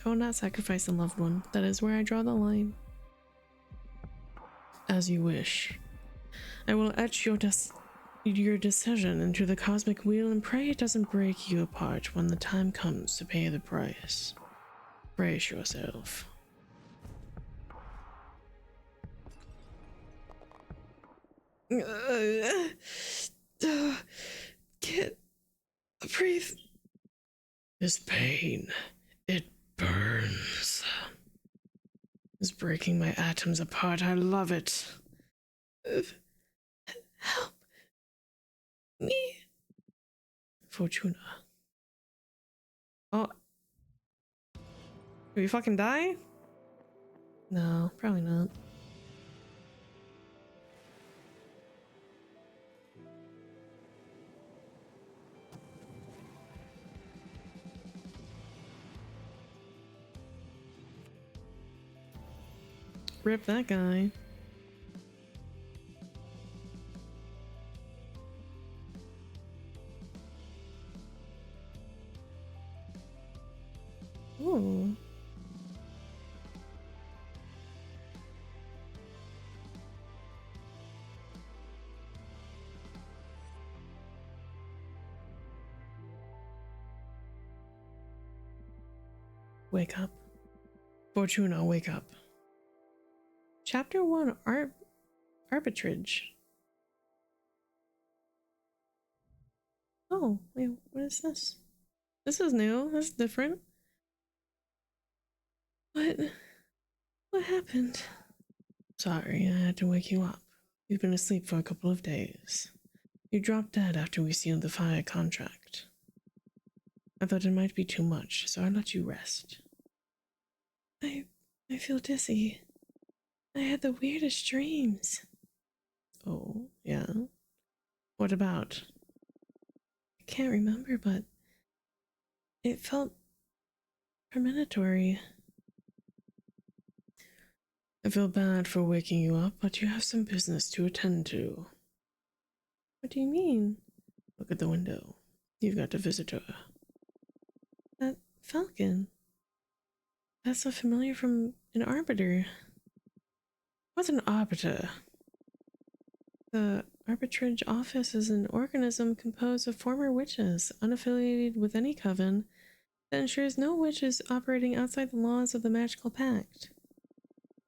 I will not sacrifice a loved one. That is where I draw the line. As you wish. I will etch your decision into the Cosmic Wheel and pray it doesn't break you apart when the time comes to pay the price. Brace yourself. Can't breathe. This pain, it burns. It's breaking my atoms apart. I love it. Help me. Fortuna. Oh. Did we fucking die? No, probably not. Rip that guy. Ooh. Wake up. Fortuna, wake up. Chapter 1 Arbitrage. Oh, wait, what is this? This is new. This is different. What? What happened? Sorry, I had to wake you up. You've been asleep for a couple of days. You dropped dead after we sealed the fire contract. I thought it might be too much, so I let you rest. I feel dizzy. I had the weirdest dreams. Oh, yeah? What about? I can't remember, but it felt premonitory. I feel bad for waking you up, but you have some business to attend to. What do you mean? Look at the window. You've got a visitor. That falcon. That's so familiar from an arbiter. What's an arbiter? The arbitrage office is an organism composed of former witches, unaffiliated with any coven, that ensures no witches operating outside the laws of the magical pact.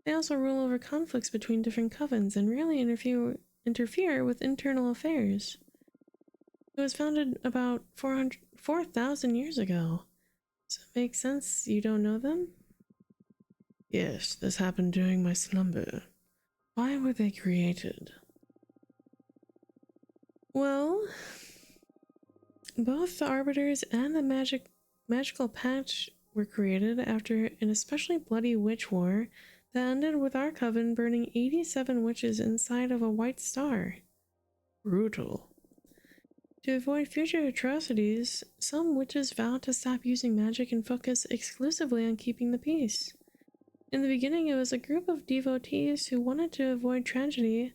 They also rule over conflicts between different covens and rarely interfere with internal affairs. It was founded about 4,000 years ago. So it makes sense you don't know them? Yes, this happened during my slumber. Why were they created? Well, both the Arbiters and the magical pact were created after an especially bloody witch war that ended with our coven burning 87 witches inside of a white star. Brutal. To avoid future atrocities, some witches vowed to stop using magic and focus exclusively on keeping the peace. In the beginning, it was a group of devotees who wanted to avoid tragedy,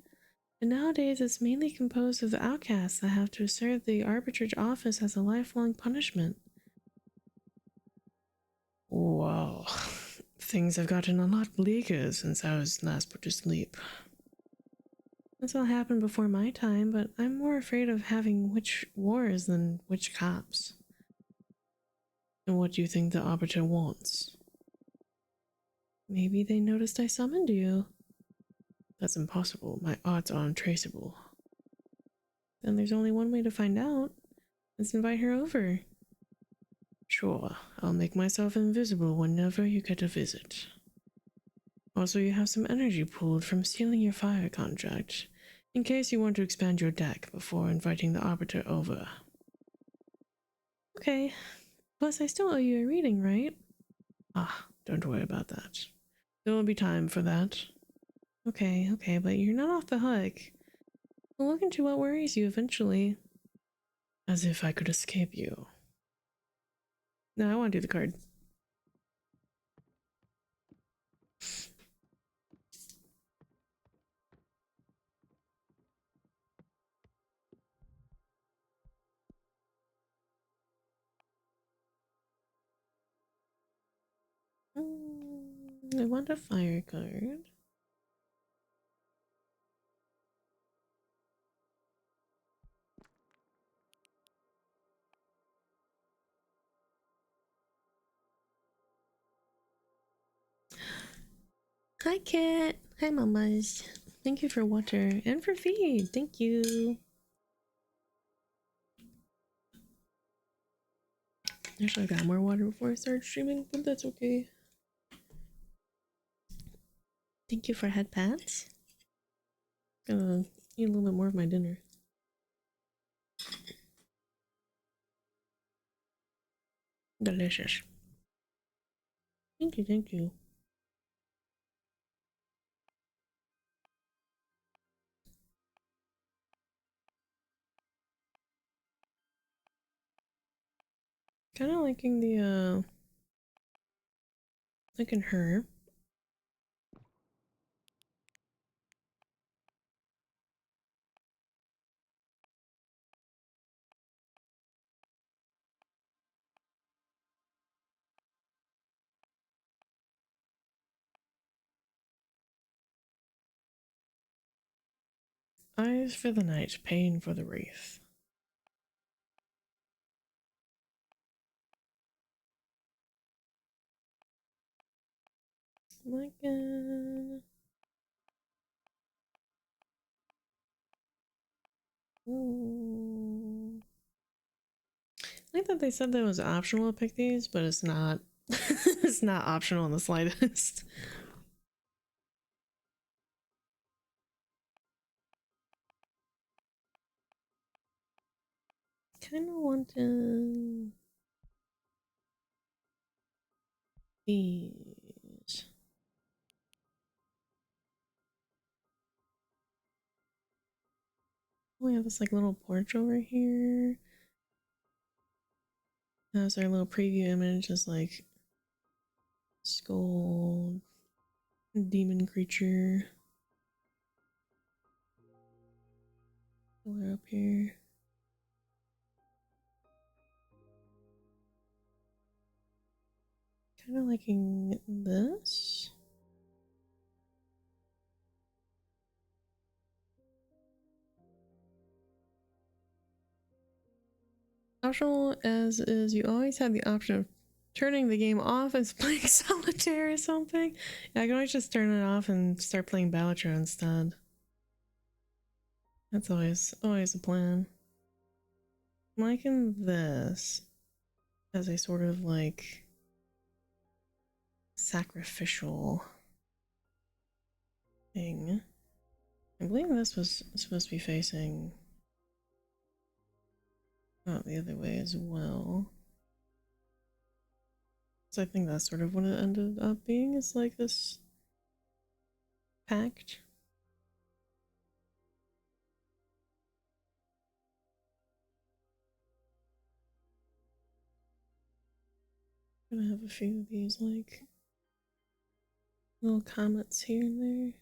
but nowadays it's mainly composed of outcasts that have to serve the arbitrage office as a lifelong punishment. Wow, things have gotten a lot bleaker since I was last put to sleep. This all happened before my time, but I'm more afraid of having witch wars than witch cops. And what do you think the arbiter wants? Maybe they noticed I summoned you. That's impossible. My odds are untraceable. Then there's only one way to find out. Let's invite her over. Sure, I'll make myself invisible whenever you get a visit. Also, you have some energy pooled from sealing your fire contract, in case you want to expand your deck before inviting the Arbiter over. Okay, plus I still owe you a reading, right? Ah, don't worry about that. There will be time for that. Okay, but you're not off the hook. We'll look into what worries you eventually. As if I could escape you. No, I want to do the card. I want a fire card. Hi, Cat. Hi, mamas. Thank you for water and for feed. Thank you. Actually, I got more water before I started streaming, but that's okay. Thank you for head pats. Gonna eat a little bit more of my dinner. Delicious. Thank you, thank you. Kind of liking the liking her. Eyes for the night, pain for the wraith. Like I like that they said that it was optional to pick these, but it's not. It's not optional in the slightest. Kind of want to these. We have this like little porch over here. That's our little preview image. Is like skull, demon creature. Color up here. Kind of liking this. Optional as is, you always have the option of turning the game off as playing solitaire or something. Yeah, I can always just turn it off and start playing Balatro instead. That's always a plan. I'm liking this as a sort of like sacrificial thing. I believe this was supposed to be facing the other way as well. So I think that's sort of what it ended up being, is like this pact. I'm gonna have a few of these like little comments here and there.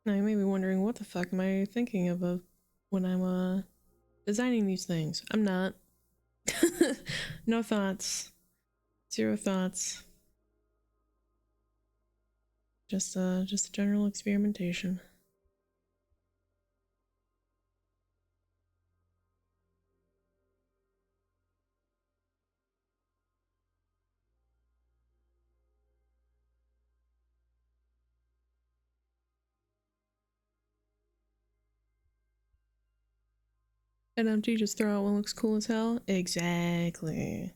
Now you may be wondering, what the fuck am I thinking of when I'm designing these things? I'm not. No thoughts. Zero thoughts. Just a general experimentation. And empty, just throw out what looks cool as hell? Exactly.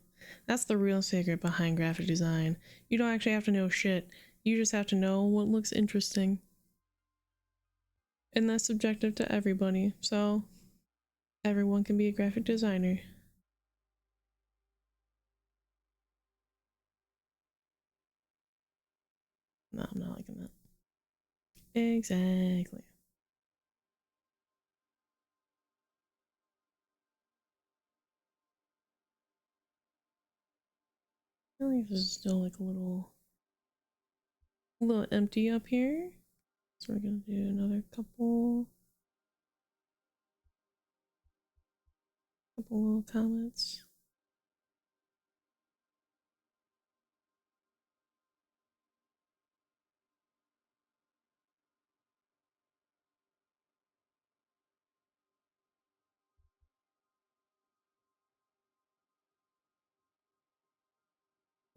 That's the real secret behind graphic design. You don't actually have to know shit. You just have to know what looks interesting. And that's subjective to everybody, so everyone can be a graphic designer. No, I'm not liking that. Exactly. I feel like this is still like a little empty up here. So we're gonna do another couple little comments.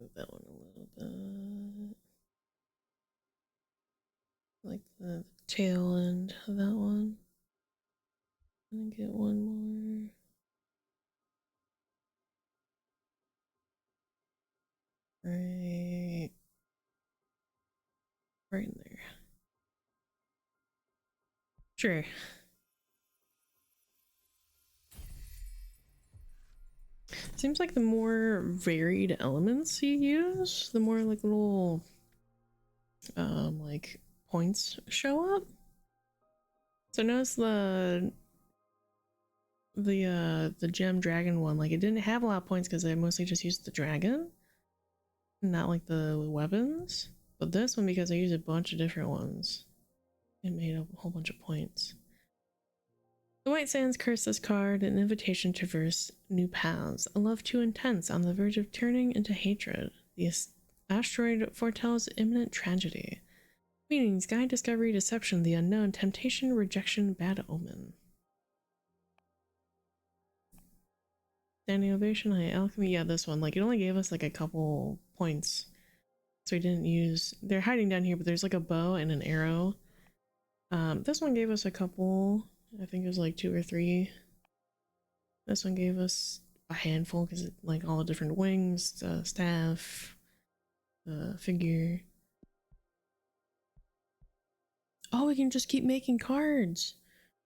Move that one a little bit. Like the tail end of that one. And get one more. Right in there. Sure. Seems like the more varied elements you use, the more like little like points show up. So notice the gem dragon one, like it didn't have a lot of points because I mostly just used the dragon, not like the weapons. But this one, because I used a bunch of different ones, it made a whole bunch of points. The White Sands curse this card, an invitation to traverse new paths, a love too intense on the verge of turning into hatred. The asteroid foretells imminent tragedy. Meanings: guide, discovery, deception, the unknown, temptation, rejection, bad omen. Standing ovation, high alchemy. Yeah, this one. Like, it only gave us like a couple points. So we didn't use... They're hiding down here, but there's like a bow and an arrow. This one gave us a couple. I think it was like 2 or 3. This one gave us a handful because it like all the different wings, the staff, the figure. Oh, we can just keep making cards.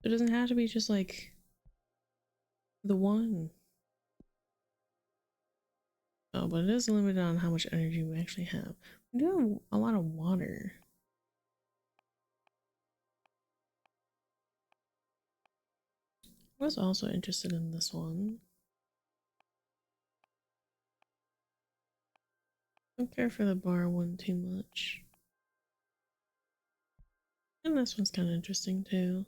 It doesn't have to be just like the one. Oh, but it is limited on how much energy we actually have. We do have a lot of water. I was also interested in this one. Don't care for the bar one too much. And this one's kind of interesting too.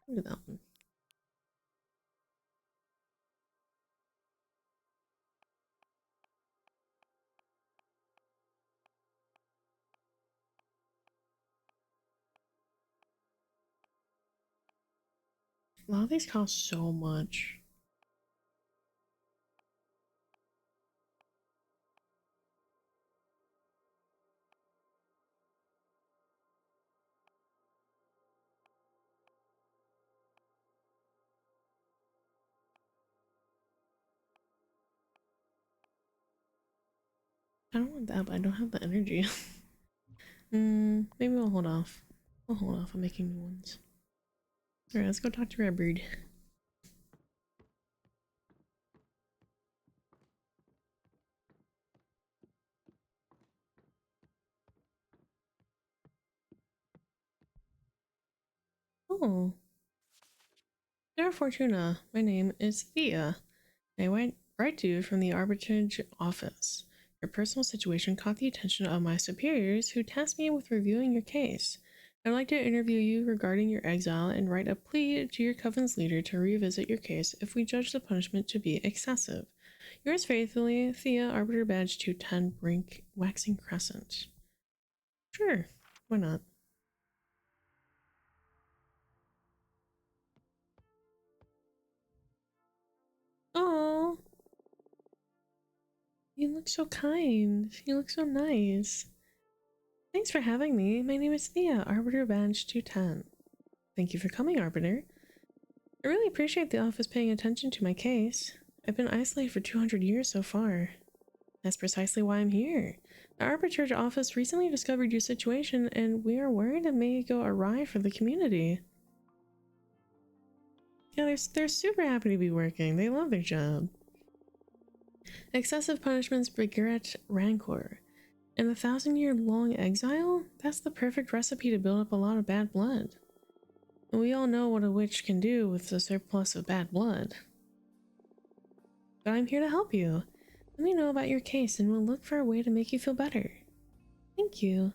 Look at that one. A lot of these cost so much. I don't want that, but I don't have the energy. Maybe we'll hold off. We'll hold off on making new ones. Alright, let's go talk to Redbird. Oh. Dear Fortuna, my name is Thea. I write to you from the arbitrage office. Your personal situation caught the attention of my superiors, who tasked me with reviewing your case. I'd like to interview you regarding your exile and write a plea to your coven's leader to revisit your case if we judge the punishment to be excessive. Yours faithfully, Thea, Arbiter Badge 210, Brink, Waxing Crescent. Sure, why not? Oh, you look so kind. You look so nice. Thanks for having me. My name is Thea, Arbiter Badge 210. Thank you for coming, Arbiter. I really appreciate the office paying attention to my case. I've been isolated for 200 years so far. That's precisely why I'm here. The Arbitrage office recently discovered your situation, and we are worried it may go awry for the community. Yeah, they're super happy to be working. They love their job. Excessive punishments beget rancor. And the 1,000-year-long exile? That's the perfect recipe to build up a lot of bad blood. And we all know what a witch can do with the surplus of bad blood. But I'm here to help you. Let me know about your case and we'll look for a way to make you feel better. Thank you.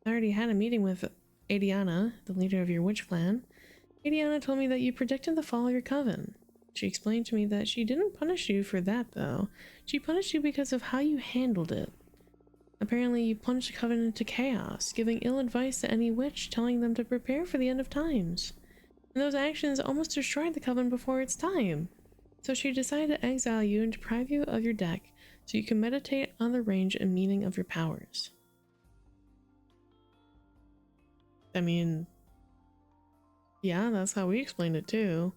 I already had a meeting with Adiana, the leader of your witch clan. Adiana told me that you predicted the fall of your coven. She explained to me that she didn't punish you for that, though. She punished you because of how you handled it. Apparently, you plunged the coven into chaos, giving ill advice to any witch, telling them to prepare for the end of times. And those actions almost destroyed the coven before its time. So she decided to exile you and deprive you of your deck, so you can meditate on the range and meaning of your powers. I mean, yeah, that's how we explained it too.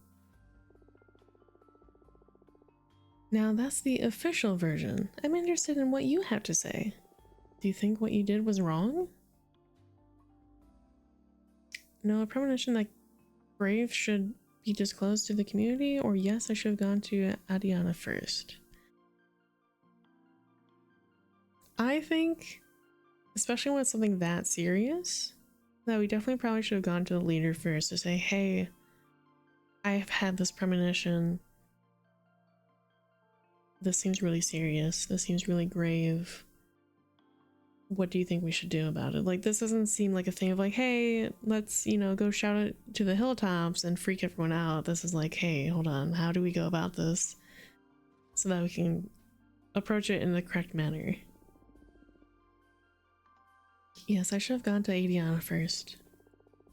Now that's the official version. I'm interested in what you have to say. Do you think what you did was wrong? No, a premonition that Grave should be disclosed to the community, or yes, I should have gone to Adiana first. I think, especially when it's something that serious, that we definitely probably should have gone to the leader first to say, hey, I've had this premonition. This seems really serious. This seems really grave. What do you think we should do about it? Like, this doesn't seem like a thing of like, hey, let's, you know, go shout it to the hilltops and freak everyone out. This is like, hey, hold on, how do we go about this so that we can approach it in the correct manner? Yes, I should have gone to Adiana first.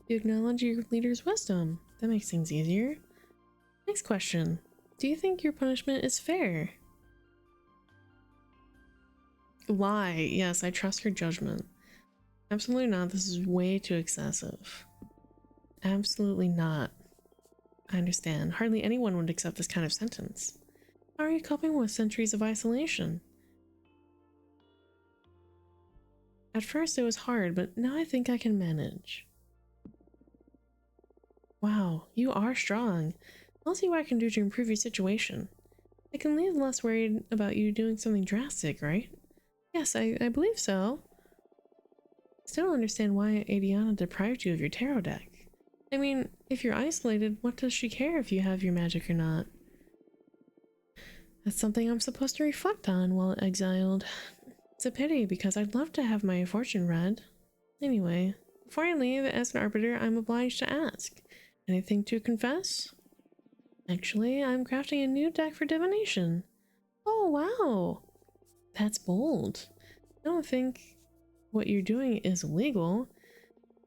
You acknowledge your leader's wisdom. That makes things easier. Next question. Do you think your punishment is fair? Lie. Yes, I trust her judgment. Absolutely not. This is way too excessive. Absolutely not. I understand. Hardly anyone would accept this kind of sentence. How are you coping with centuries of isolation? At first it was hard, but now I think I can manage. Wow, you are strong. I'll see what I can do to improve your situation. I can leave less worried about you doing something drastic, right? Yes, I believe so. Still don't understand why Adiana deprived you of your tarot deck. I mean, if you're isolated, what does she care if you have your magic or not? That's something I'm supposed to reflect on while exiled. It's a pity because I'd love to have my fortune read. Anyway, before I leave, as an arbiter, I'm obliged to ask. Anything to confess? Actually, I'm crafting a new deck for divination. Oh, wow! That's bold. I don't think what you're doing is illegal.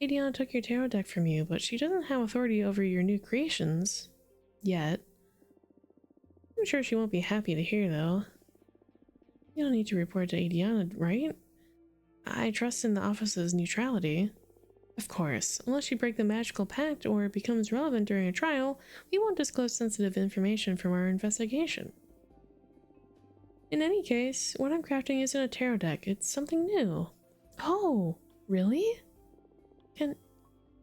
Adiana took your tarot deck from you, but she doesn't have authority over your new creations. Yet. I'm sure she won't be happy to hear, though. You don't need to report to Adiana, right? I trust in the office's neutrality. Of course, unless you break the magical pact or it becomes relevant during a trial, we won't disclose sensitive information from our investigation. In any case, what I'm crafting isn't a tarot deck, it's something new. Oh, really? Can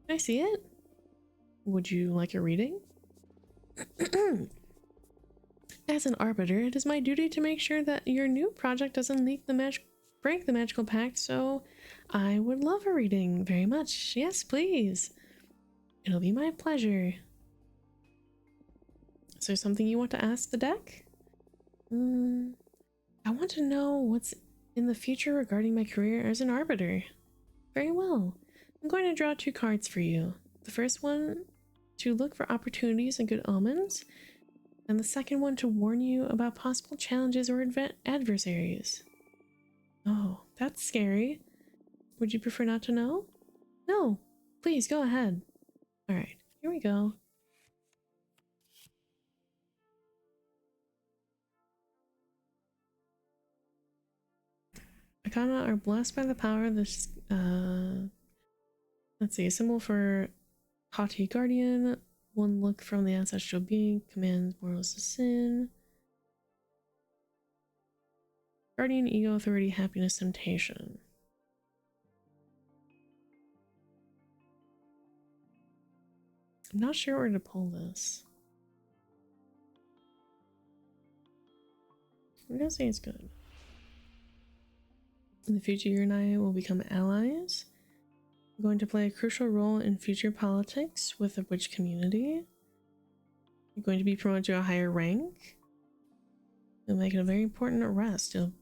I see it? Would you like a reading? As an arbiter, it is my duty to make sure that your new project doesn't break the magical pact, so I would love a reading very much. Yes, please. It'll be my pleasure. Is there something you want to ask the deck? I want to know what's in the future regarding my career as an arbiter. Very well. I'm going to draw 2 cards for you. The first one to look for opportunities and good omens, and the second one to warn you about possible challenges or adversaries. Oh, that's scary. Would you prefer not to know? No, please go ahead. Alright, here we go. Arcana are blessed by the power of this, let's see, a symbol for haughty guardian. 1 look from the ancestral being commands mortals to sin. Guardian, ego, authority, happiness, temptation. I'm not sure where to pull this. I'm gonna say it's good. In the future, you and I will become allies. I'm going to play a crucial role in future politics with the witch community. You're going to be promoted to a higher rank. You'll make it a very important arrest. You'll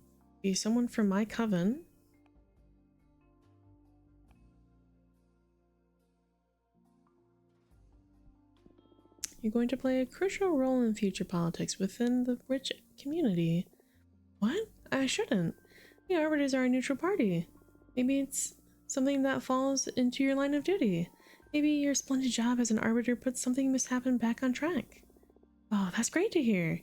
be someone from my coven. You're going to play a crucial role in future politics within the witch community. What? I shouldn't. The Arbiters are a neutral party. Maybe it's something that falls into your line of duty. Maybe your splendid job as an arbiter puts something mishappen back on track. Oh, that's great to hear.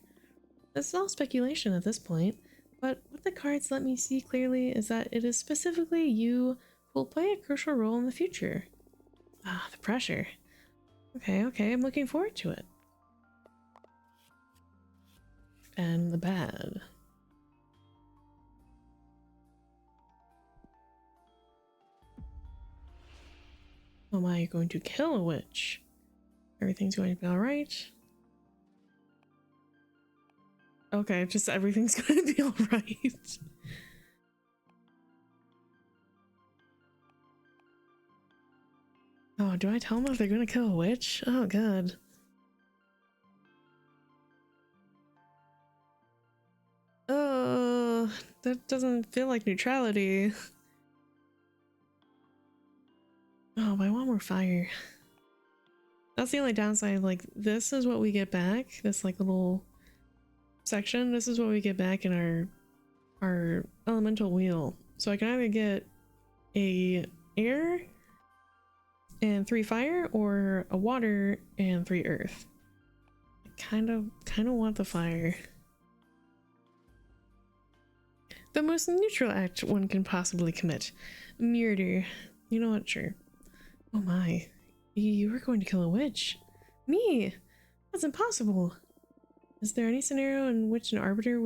This is all speculation at this point, but what the cards let me see clearly is that it is specifically you who will play a crucial role in the future. Ah, the pressure. Okay, I'm looking forward to it. And the bad. Oh my, you're going to kill a witch. Everything's going to be alright. Okay, just everything's going to be alright. Oh, do I tell them if they're gonna kill a witch? Oh, God. Oh, that doesn't feel like neutrality. Oh, but I want more fire. That's the only downside. Like, this is what we get back. This, like, little section. This is what we get back in our elemental wheel. So I can either get a air and 3 fire, or a water and 3 earth. I kind of want the fire. The most neutral act one can possibly commit. Murder. You know what? Sure. Oh my. You were going to kill a witch. Me? That's impossible. Is there any scenario in which an arbiter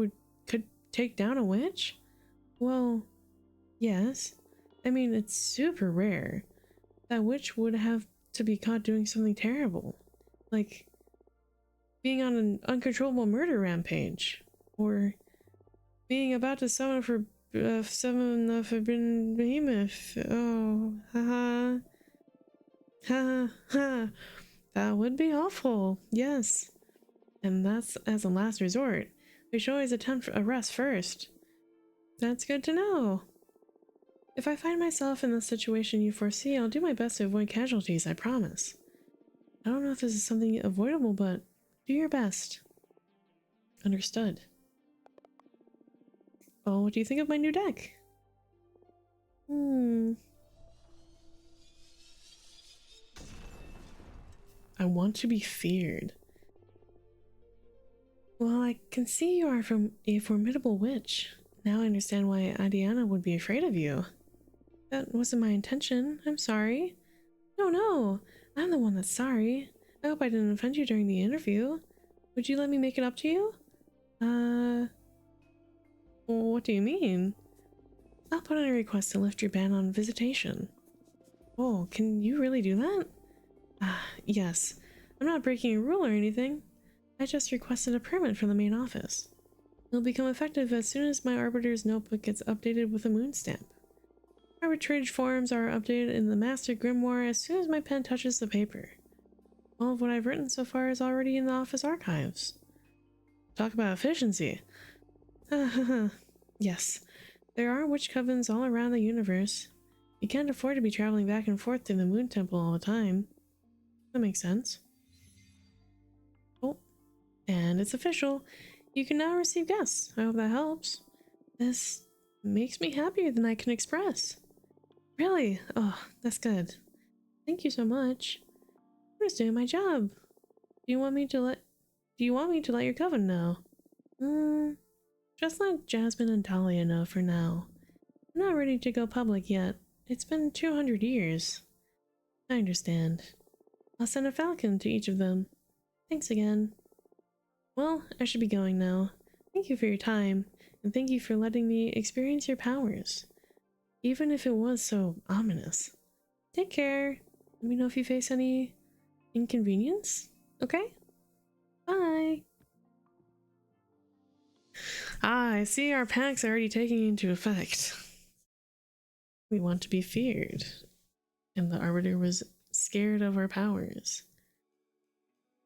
could take down a witch? Well, yes. I mean, it's super rare. That witch would have to be caught doing something terrible. Like being on an uncontrollable murder rampage. Or being about to summon the forbidden behemoth. Oh, haha. Ha ha. That would be awful. Yes. And that's as a last resort. We should always attempt arrest first. That's good to know. If I find myself in the situation you foresee, I'll do my best to avoid casualties, I promise. I don't know if this is something avoidable, but do your best. Understood. Oh, what do you think of my new deck? I want to be feared. Well, I can see you are from a formidable witch. Now I understand why Adiana would be afraid of you. That wasn't my intention. I'm sorry. No. I'm the one that's sorry. I hope I didn't offend you during the interview. Would you let me make it up to you? What do you mean? I'll put in a request to lift your ban on visitation. Oh, can you really do that? Yes. I'm not breaking a rule or anything. I just requested a permit from the main office. It'll become effective as soon as my Arbiter's notebook gets updated with a moon stamp. Arbitrage forms are updated in the Master Grimoire as soon as my pen touches the paper. All of what I've written so far is already in the office archives. Talk about efficiency. Yes, there are witch covens all around the universe. You can't afford to be traveling back and forth to the Moon Temple all the time. That makes sense. Oh, and it's official. You can now receive guests. I hope that helps. This makes me happier than I can express. Really? Oh, that's good. Thank you so much. I'm just doing my job. Do you want me to let your coven know? Just let Jasmine and Talia know for now. I'm not ready to go public yet. It's been 200 years. I understand. I'll send a falcon to each of them. Thanks again. Well, I should be going now. Thank you for your time, and thank you for letting me experience your powers. Even if it was so ominous. Take care. Let me know if you face any inconvenience. Okay? Bye. I see our packs are already taking into effect. We want to be feared. And the Arbiter was scared of our powers.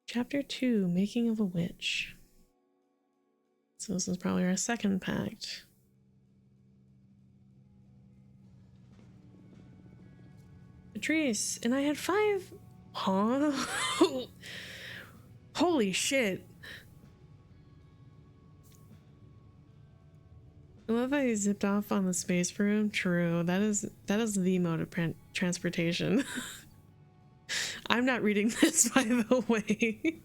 Chapter 2, Making of a Witch. So this is probably our second pact. Patrice, and I had 5... Huh? Holy shit. I love how he zipped off on the space broom. True. That is the mode of transportation. I'm not reading this, by the way.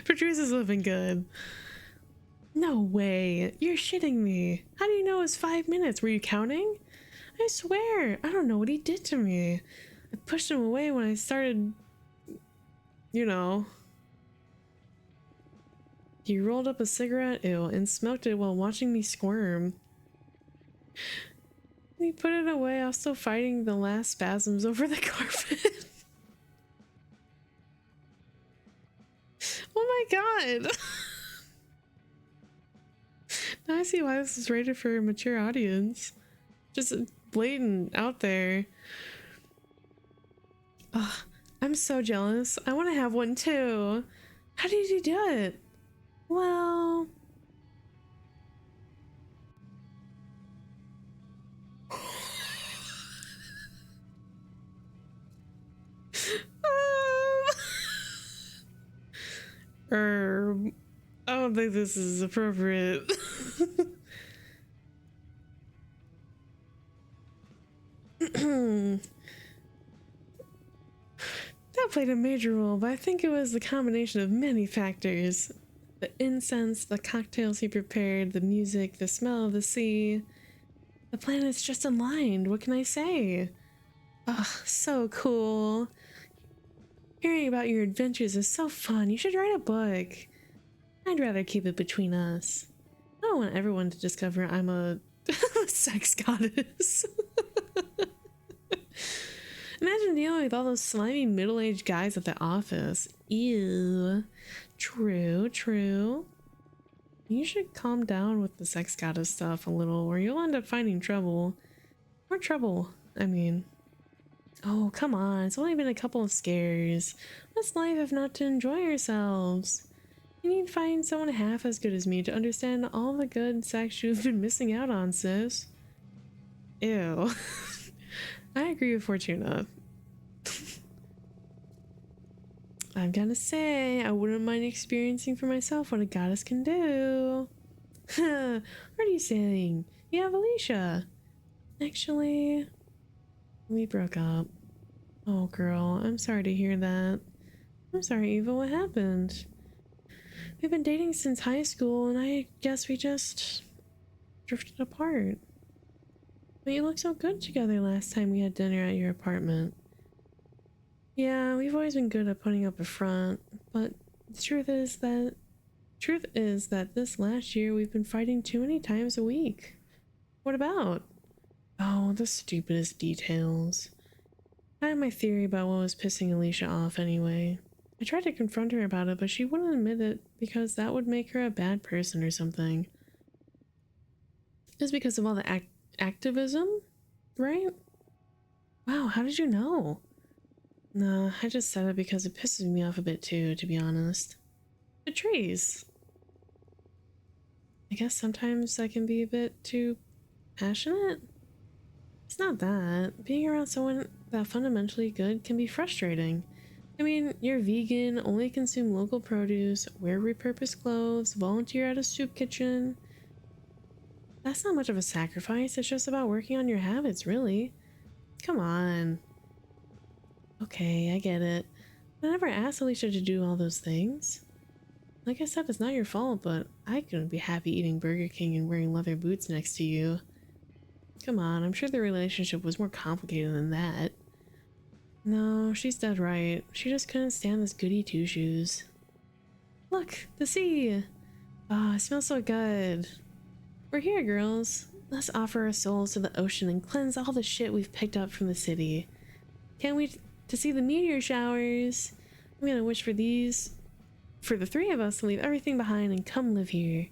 Patrice is living good. No way. You're shitting me. How do you know it was 5 minutes? Were you counting? I swear. I don't know what he did to me. I pushed him away when I started, you know. He rolled up a cigarette, ew, and smoked it while watching me squirm. He put it away, I was still fighting the last spasms over the carpet. Oh my god! Now I see why this is rated for a mature audience. Just blatant out there. Ugh, I'm so jealous. I want to have one too. How did you do it? Well... I don't think this is appropriate. That played a major role, but I think it was the combination of many factors. The incense, the cocktails he prepared, the music, the smell of the sea. The planets just aligned, what can I say? Ugh, so cool. Hearing about your adventures is so fun. You should write a book. I'd rather keep it between us. I don't want everyone to discover I'm a sex goddess. Imagine dealing with all those slimy middle-aged guys at the office. Ew. True, true. You should calm down with the sex goddess stuff a little, or you'll end up finding trouble. More trouble, I mean. Oh, come on. It's only been a couple of scares. What's life if not to enjoy yourselves? You need to find someone half as good as me to understand all the good sex you've been missing out on, sis. Ew. I agree with Fortuna. I'm gonna say, I wouldn't mind experiencing for myself what a goddess can do. What are you saying? You have Alicia. Actually, we broke up. Oh, girl, I'm sorry to hear that. I'm sorry, Eva, what happened? We've been dating since high school, and I guess we just drifted apart. But you looked so good together last time we had dinner at your apartment. Yeah, we've always been good at putting up a front, but the truth is that this last year we've been fighting too many times a week. What about? Oh, the stupidest details. I had my theory about what was pissing Alicia off anyway. I tried to confront her about it, but she wouldn't admit it because that would make her a bad person or something. It was because of all the activism, right? Wow, how did you know? Nah, I just said it because it pisses me off a bit too, to be honest. The trees. I guess sometimes I can be a bit too passionate? It's not that. Being around someone that fundamentally good can be frustrating. I mean, you're vegan, only consume local produce, wear repurposed clothes, volunteer at a soup kitchen. That's not much of a sacrifice, it's just about working on your habits, really. Come on. Okay, I get it. I never asked Alicia to do all those things. Like I said, it's not your fault, but I couldn't be happy eating Burger King and wearing leather boots next to you. Come on, I'm sure the relationship was more complicated than that. No, she's dead right. She just couldn't stand this goody two-shoes. Look, the sea! Ah, it smells so good. We're here, girls. Let's offer our souls to the ocean and cleanse all the shit we've picked up from the city. Can't wait to see the meteor showers. I'm gonna wish for the three of us to leave everything behind and come live here.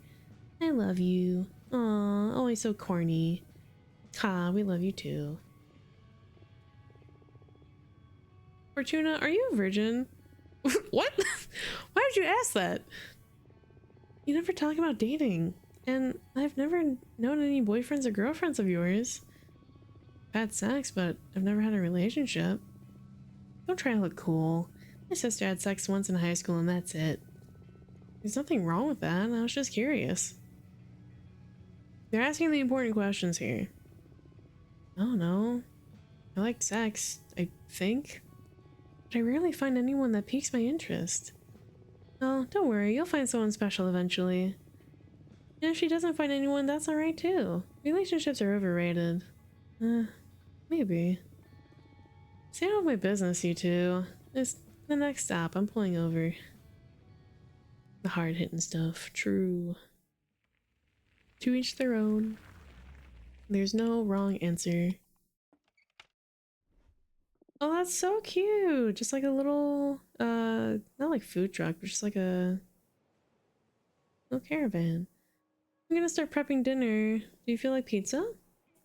I love you. Aw, always so corny. Ha, we love you too. Fortuna, are you a virgin? What? Why did you ask that? You never talk about dating, and I've never known any boyfriends or girlfriends of yours. I've had sex, but I've never had a relationship. Don't try to look cool. My sister had sex once in high school and that's it. There's nothing wrong with that, I was just curious. They're asking the important questions here. I don't know. I like sex, I think. But I rarely find anyone that piques my interest. Oh, don't worry, you'll find someone special eventually. And if she doesn't find anyone, that's alright too. Relationships are overrated. Maybe. Stay out of my business, you two. It's the next stop, I'm pulling over. The hard-hitting stuff, true. To each their own. There's no wrong answer. Oh, that's so cute! Just like a little, not like food truck, but just like a little caravan. I'm gonna start prepping dinner. Do you feel like pizza?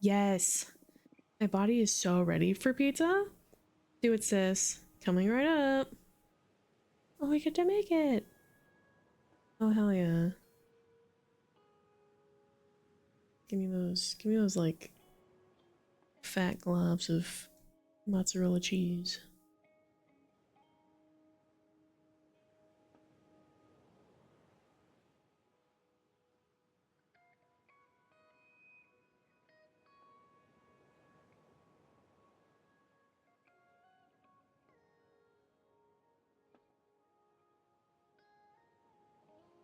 Yes! My body is so ready for pizza. Do it, sis. Coming right up. Oh, we get to make it. Oh, hell yeah. Give me those like fat globs of mozzarella cheese.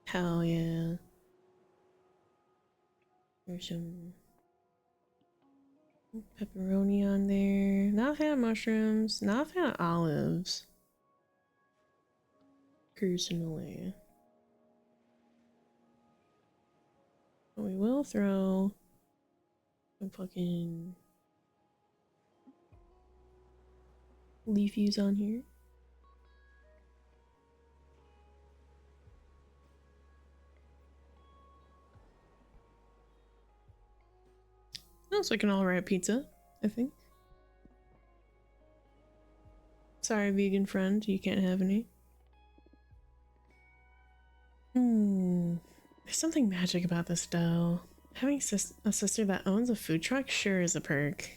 Hell yeah. There's some pepperoni on there. Not a fan of mushrooms. Not a fan of olives. Personally. But we will throw some fucking leafies on here. Looks like an alright pizza, I think. Sorry, vegan friend, you can't have any. There's something magic about this dough. Having a sister that owns a food truck sure is a perk.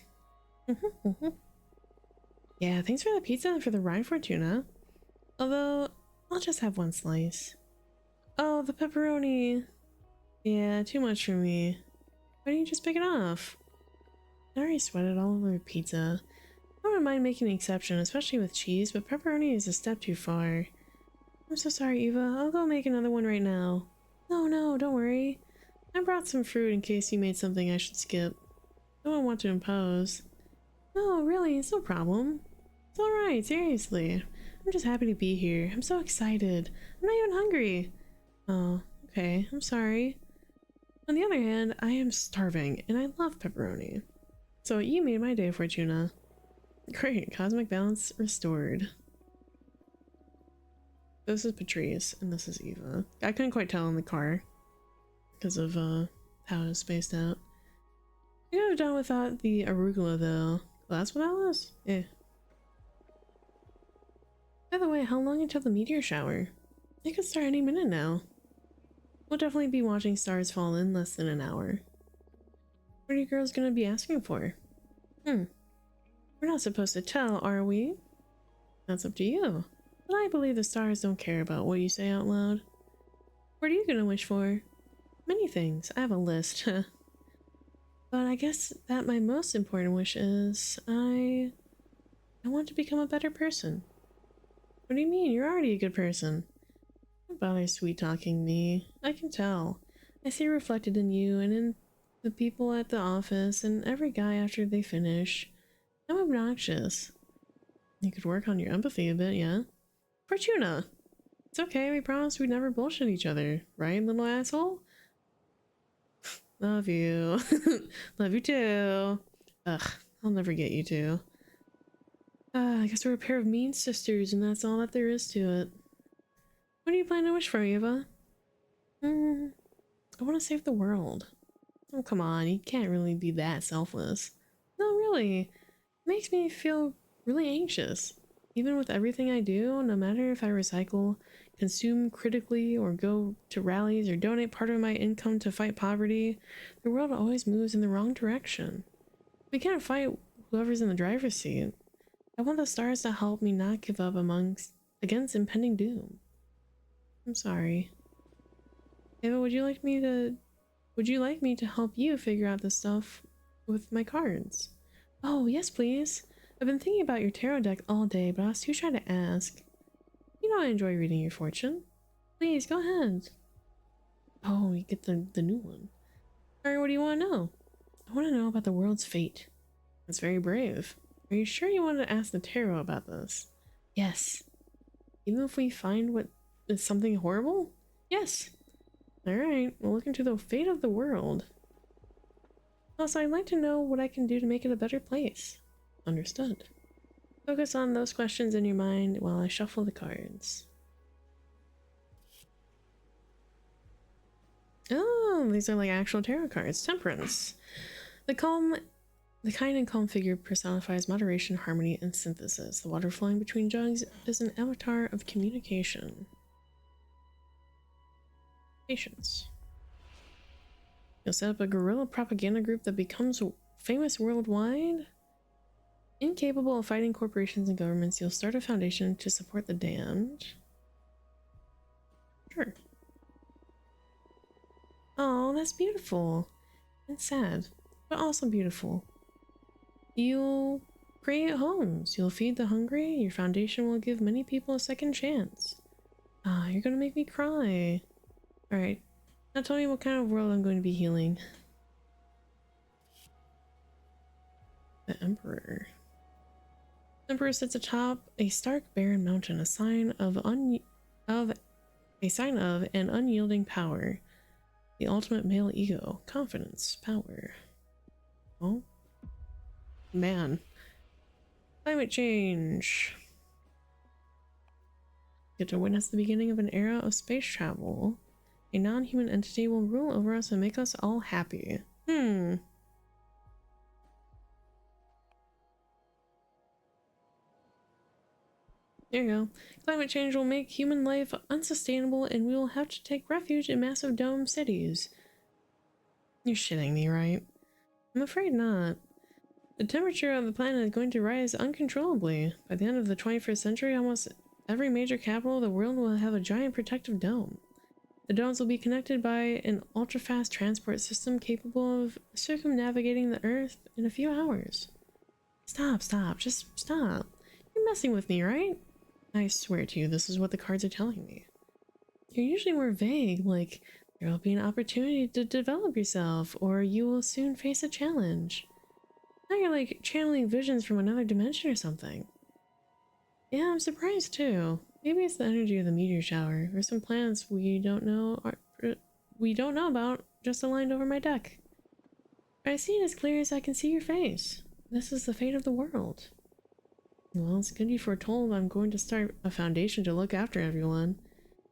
Yeah, thanks for the pizza and for the ride, Fortuna. Although, I'll just have one slice. Oh, the pepperoni. Yeah, too much for me. Why don't you just pick it off? I already sweated all over pizza. I wouldn't mind making an exception, especially with cheese, but pepperoni is a step too far. I'm so sorry, Eva. I'll go make another one right now. No, don't worry. I brought some fruit in case you made something I should skip. I don't want to impose. No, really, it's no problem. It's alright, seriously. I'm just happy to be here. I'm so excited. I'm not even hungry. Oh, okay, I'm sorry. On the other hand, I am starving, and I love pepperoni. So you made my day, Fortuna. Great, cosmic balance restored. This is Patrice, and this is Eva. I couldn't quite tell in the car because of how it was spaced out. I could have done without the arugula though. Well, that's what that was? Eh. By the way, how long until the meteor shower? It could start any minute now. We'll definitely be watching stars fall in less than an hour. What are you girls gonna be asking for? We're not supposed to tell, are we? That's up to you. But I believe the stars don't care about what you say out loud. What are you gonna wish for? Many things. I have a list. But I guess that my most important wish is I want to become a better person. What do you mean? You're already a good person. Don't bother sweet-talking me. I can tell. I see it reflected in you and in the people at the office and every guy after they finish. I'm obnoxious. You could work on your empathy a bit, yeah? Fortuna! It's okay, we promised we'd never bullshit each other, right, little asshole? Love you. Love you too. Ugh, I'll never get you two. I guess we're a pair of mean sisters and that's all that there is to it. What do you plan to wish for, Eva? I want to save the world. Oh, come on, you can't really be that selfless. No, really. It makes me feel really anxious. Even with everything I do, no matter if I recycle, consume critically, or go to rallies or donate part of my income to fight poverty, the world always moves in the wrong direction. We can't fight whoever's in the driver's seat. I want the stars to help me not give up against impending doom. I'm sorry. Eva, would you like me to help you figure out this stuff with my cards? Oh, yes, please. I've been thinking about your tarot deck all day, but I was too shy to ask. You know I enjoy reading your fortune. Please, go ahead. Oh, you get the new one. Alright, what do you want to know? I want to know about the world's fate. That's very brave. Are you sure you wanted to ask the tarot about this? Yes. Even if we find what is something horrible? Yes. Alright, we'll look into the fate of the world. Also, I'd like to know what I can do to make it a better place. Understood. Focus on those questions in your mind while I shuffle the cards. Oh, these are like actual tarot cards. Temperance. The calm The kind and calm figure personifies moderation, harmony, and synthesis. The water flowing between jugs is an avatar of communication. Patience. You'll set up a guerrilla propaganda group that becomes famous worldwide? Incapable of fighting corporations and governments, you'll start a foundation to support the damned. Sure. Oh, that's beautiful. And sad, but also beautiful. You'll create homes. You'll feed the hungry. Your foundation will give many people a second chance. Ah, you're gonna make me cry. Alright. Now tell me what kind of world I'm going to be healing. The Emperor. The Emperor sits atop a stark barren mountain, a sign of an unyielding power. The ultimate male ego, confidence, power. Oh, man. Climate change. Get to witness the beginning of an era of space travel. A non-human entity will rule over us and make us all happy. There you go. Climate change will make human life unsustainable and we will have to take refuge in massive dome cities. You're shitting me, right? I'm afraid not. The temperature of the planet is going to rise uncontrollably. By the end of the 21st century, almost every major capital of the world will have a giant protective dome. The domes will be connected by an ultra-fast transport system capable of circumnavigating the Earth in a few hours. Stop, just stop. You're messing with me, right? I swear to you, this is what the cards are telling me. You're usually more vague, like, there will be an opportunity to develop yourself, or you will soon face a challenge. Now you're like channeling visions from another dimension or something. Yeah, I'm surprised too. Maybe it's the energy of the meteor shower, or some planets we don't know about just aligned over my deck. But I see it as clear as I can see your face. This is the fate of the world. Well, it's good you foretold I'm going to start a foundation to look after everyone.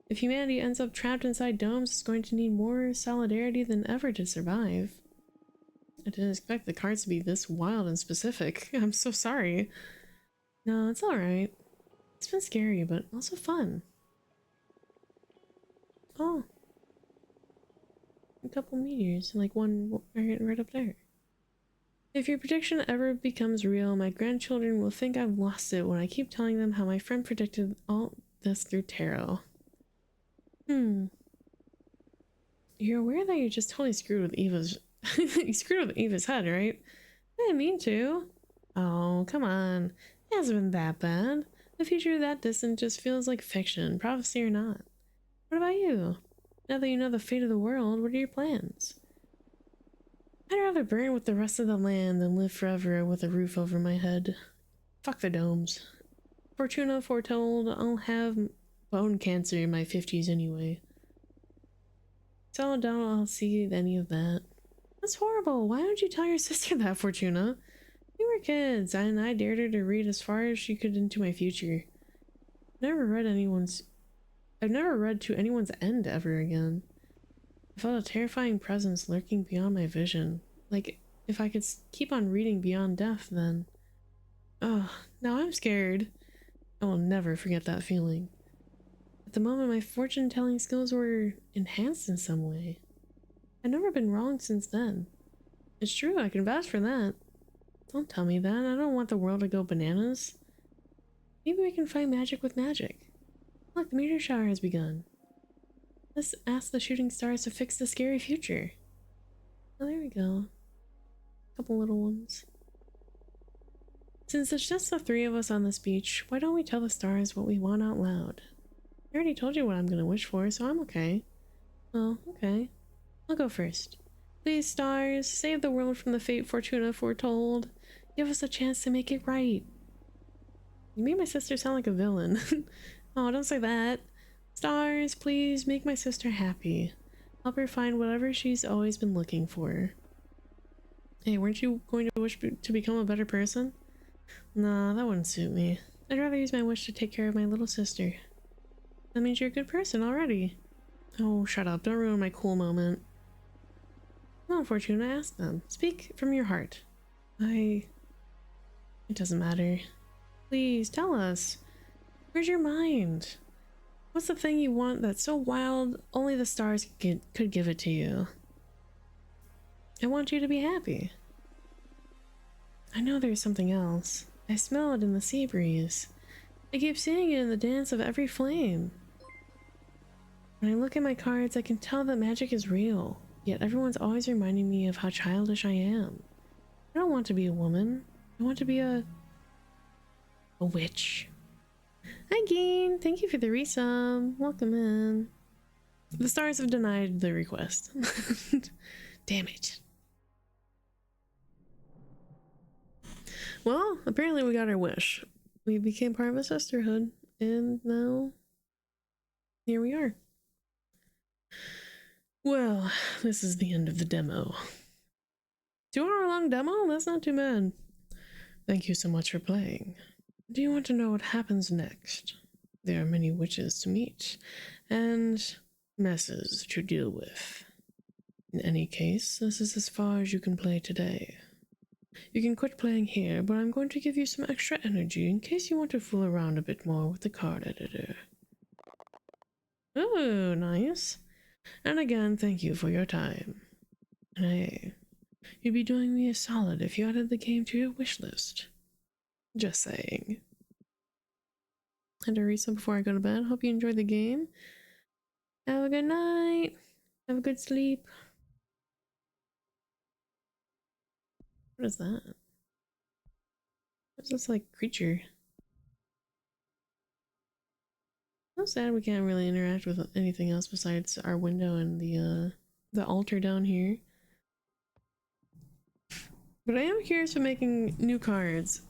If humanity ends up trapped inside domes, it's going to need more solidarity than ever to survive. I didn't expect the cards to be this wild and specific. I'm so sorry. No, it's alright. It's been scary, but also fun. Oh. A couple meteors, like one right up there. If your prediction ever becomes real, my grandchildren will think I've lost it when I keep telling them how my friend predicted all this through tarot. You're aware that you just totally screwed with Eva's you screwed with Eva's head, right? I didn't mean to. Oh, come on. It hasn't been that bad. The future that distant just feels like fiction, prophecy or not. What about you? Now that you know the fate of the world, what are your plans? I'd rather burn with the rest of the land than live forever with a roof over my head. Fuck the domes. Fortuna foretold I'll have bone cancer in my 50s anyway. So I doubt I'll see any of that. That's horrible. Why don't you tell your sister that, Fortuna? We were kids, and I dared her to read as far as she could into my future. I've never read to anyone's end ever again. I felt a terrifying presence lurking beyond my vision. Like, if I could keep on reading beyond death, then... Ugh, now I'm scared. I will never forget that feeling. At the moment, my fortune-telling skills were enhanced in some way. I've never been wrong since then. It's true, I can vouch for that. Don't tell me that. I don't want the world to go bananas. Maybe we can fight magic with magic. Look, the meteor shower has begun. Let's ask the shooting stars to fix the scary future. Oh, there we go. Couple little ones. Since it's just the three of us on this beach, why don't we tell the stars what we want out loud? I already told you what I'm gonna wish for, so I'm okay. Oh, okay. I'll go first. Please, stars, save the world from the fate Fortuna foretold. Give us a chance to make it right. You made my sister sound like a villain. Oh, don't say that. Stars, please make my sister happy. Help her find whatever she's always been looking for. Hey, weren't you going to wish to become a better person? Nah, that wouldn't suit me. I'd rather use my wish to take care of my little sister. That means you're a good person already. Oh, shut up. Don't ruin my cool moment. Come on, Fortuna, ask them. Speak from your heart. It doesn't matter. Please tell us. Where's your mind? What's the thing you want that's so wild only the stars could give it to you? I want you to be happy. I know there's something else. I smell it in the sea breeze. I keep seeing it in the dance of every flame. When I look at my cards, I can tell that magic is real, yet everyone's always reminding me of how childish I am. I don't want to be a woman. I want to be a witch. Hi, Geen. Thank you for the resum. Welcome in. The stars have denied the request. Damn it. Well, apparently we got our wish. We became part of a sisterhood, and now here we are. Well, this is the end of the demo. 2-hour long demo? That's not too bad. Thank you so much for playing. Do you want to know what happens next? There are many witches to meet, and messes to deal with. In any case, this is as far as you can play today. You can quit playing here, but I'm going to give you some extra energy in case you want to fool around a bit more with the card editor. Oh, nice. And again, thank you for your time. And hey, you'd be doing me a solid if you added the game to your wish list. Just saying. And to read some before I go to bed. Hope you enjoyed the game. Have a good night. Have a good sleep. What is that? What's this like creature? So sad we can't really interact with anything else besides our window and the altar down here. But I am curious about making new cards.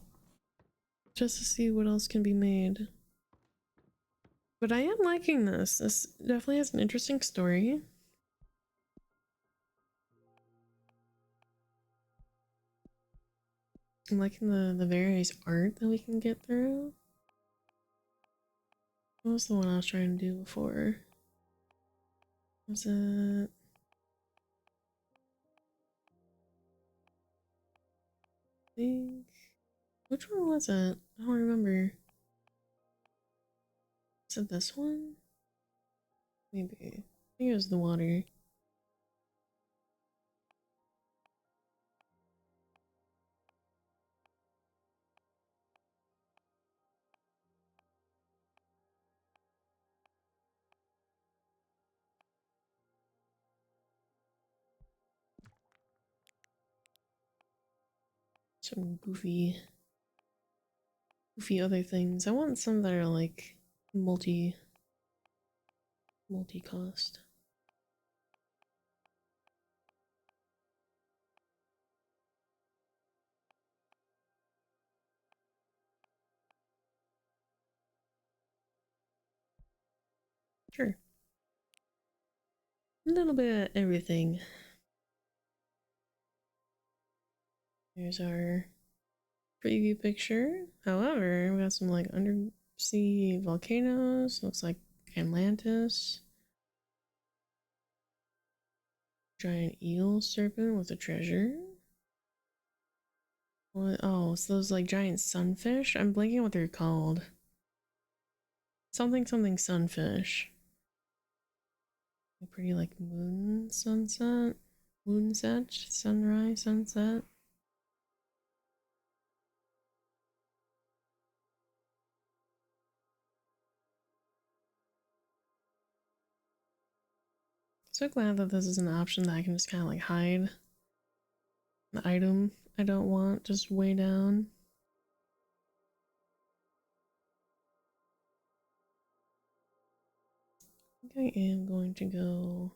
Just to see what else can be made. But I am liking this. This definitely has an interesting story. I'm liking the various art that we can get through. What was the one I was trying to do before? Was it... I think... Which one was it? I don't remember. Is it this one? Maybe. I think it was the water. Some goofy other things. I want some that are like multi-cost. Sure. A little bit of everything. Here's our preview picture. However, we got some like undersea volcanoes. Looks like Atlantis. Giant eel serpent with a treasure. What? Oh, it's those like giant sunfish. I'm blanking on what they're called. Something sunfish. A pretty like moonset, sunrise, sunset. So glad that this is an option that I can just kind of like hide the item I don't want just way down. I think I am going to go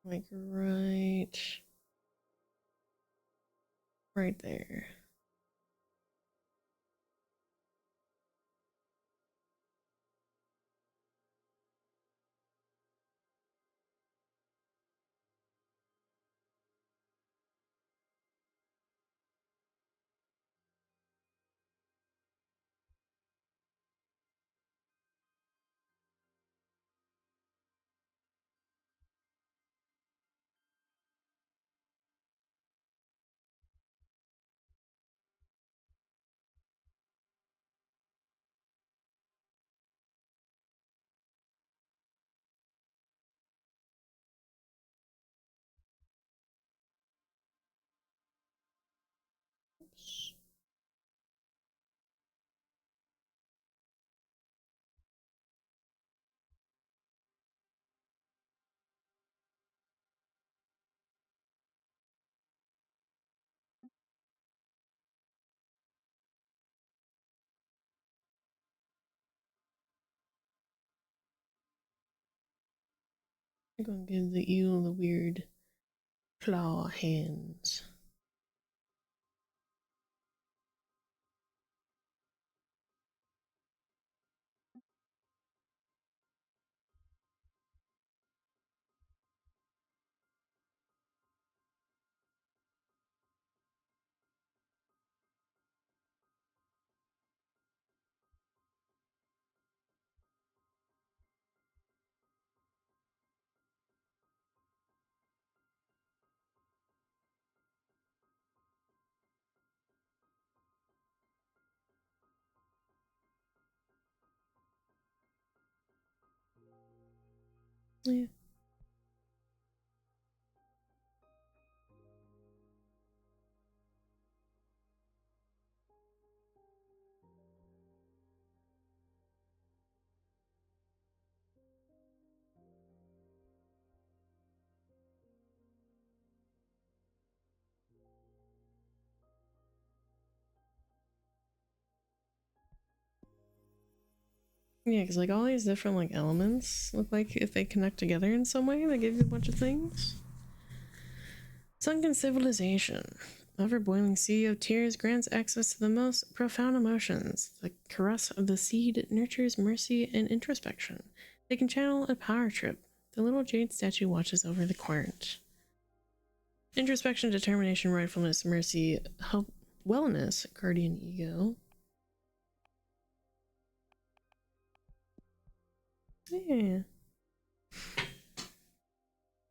like right there. I'm gonna give the eel the weird claw hands. Yeah. Yeah, because like all these different like elements look like if they connect together in some way, they give you a bunch of things. Sunken civilization. Ever-boiling sea of tears grants access to the most profound emotions. The caress of the seed nurtures mercy and introspection. They can channel a power trip. The little jade statue watches over the current. Introspection, determination, rightfulness, mercy, help, wellness, guardian ego. Yeah.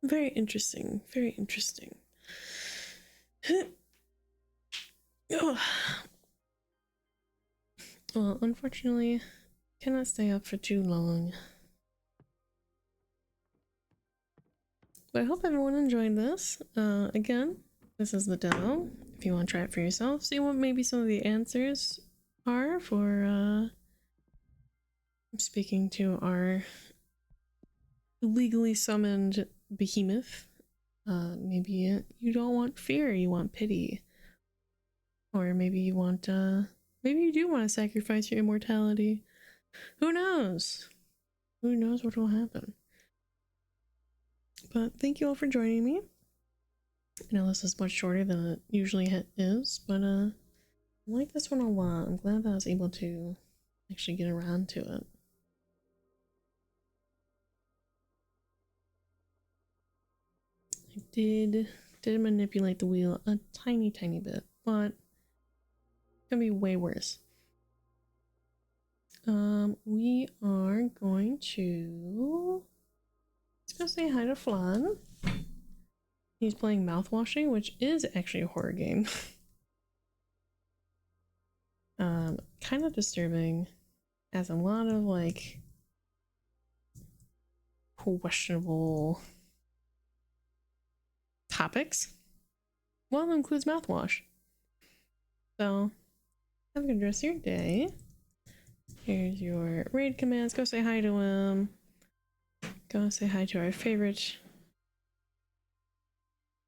Very interesting. Very interesting. Oh. Well, unfortunately, cannot stay up for too long. But I hope everyone enjoyed this. Again, this is the demo. If you want to try it for yourself, see what maybe some of the answers are for speaking to our illegally summoned behemoth. Maybe you don't want fear, you want pity. Or maybe you want, maybe you do want to sacrifice your immortality. Who knows? Who knows what will happen? But thank you all for joining me. I know this is much shorter than it usually is, but I like this one a lot. I'm glad that I was able to actually get around to it. I did manipulate the wheel a tiny bit, but it's gonna be way worse. We are going to let's go say hi to Flan. He's playing Mouthwashing, which is actually a horror game. Kind of disturbing. Has a lot of like questionable topics. One includes mouthwash. So have a good rest of your day. Here's your raid commands. Go say hi to him. Go say hi to our favorite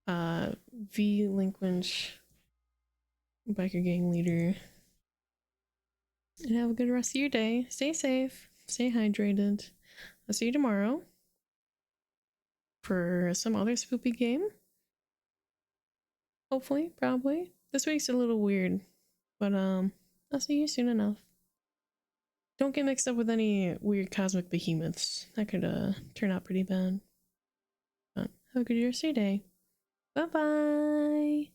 V-Linquench biker gang leader. And have a good rest of your day. Stay safe. Stay hydrated. I'll see you tomorrow for some other spoopy game. Hopefully, probably. This week's a little weird, but I'll see you soon enough. Don't get mixed up with any weird cosmic behemoths. That could turn out pretty bad. But have a good rest of your day. Bye bye.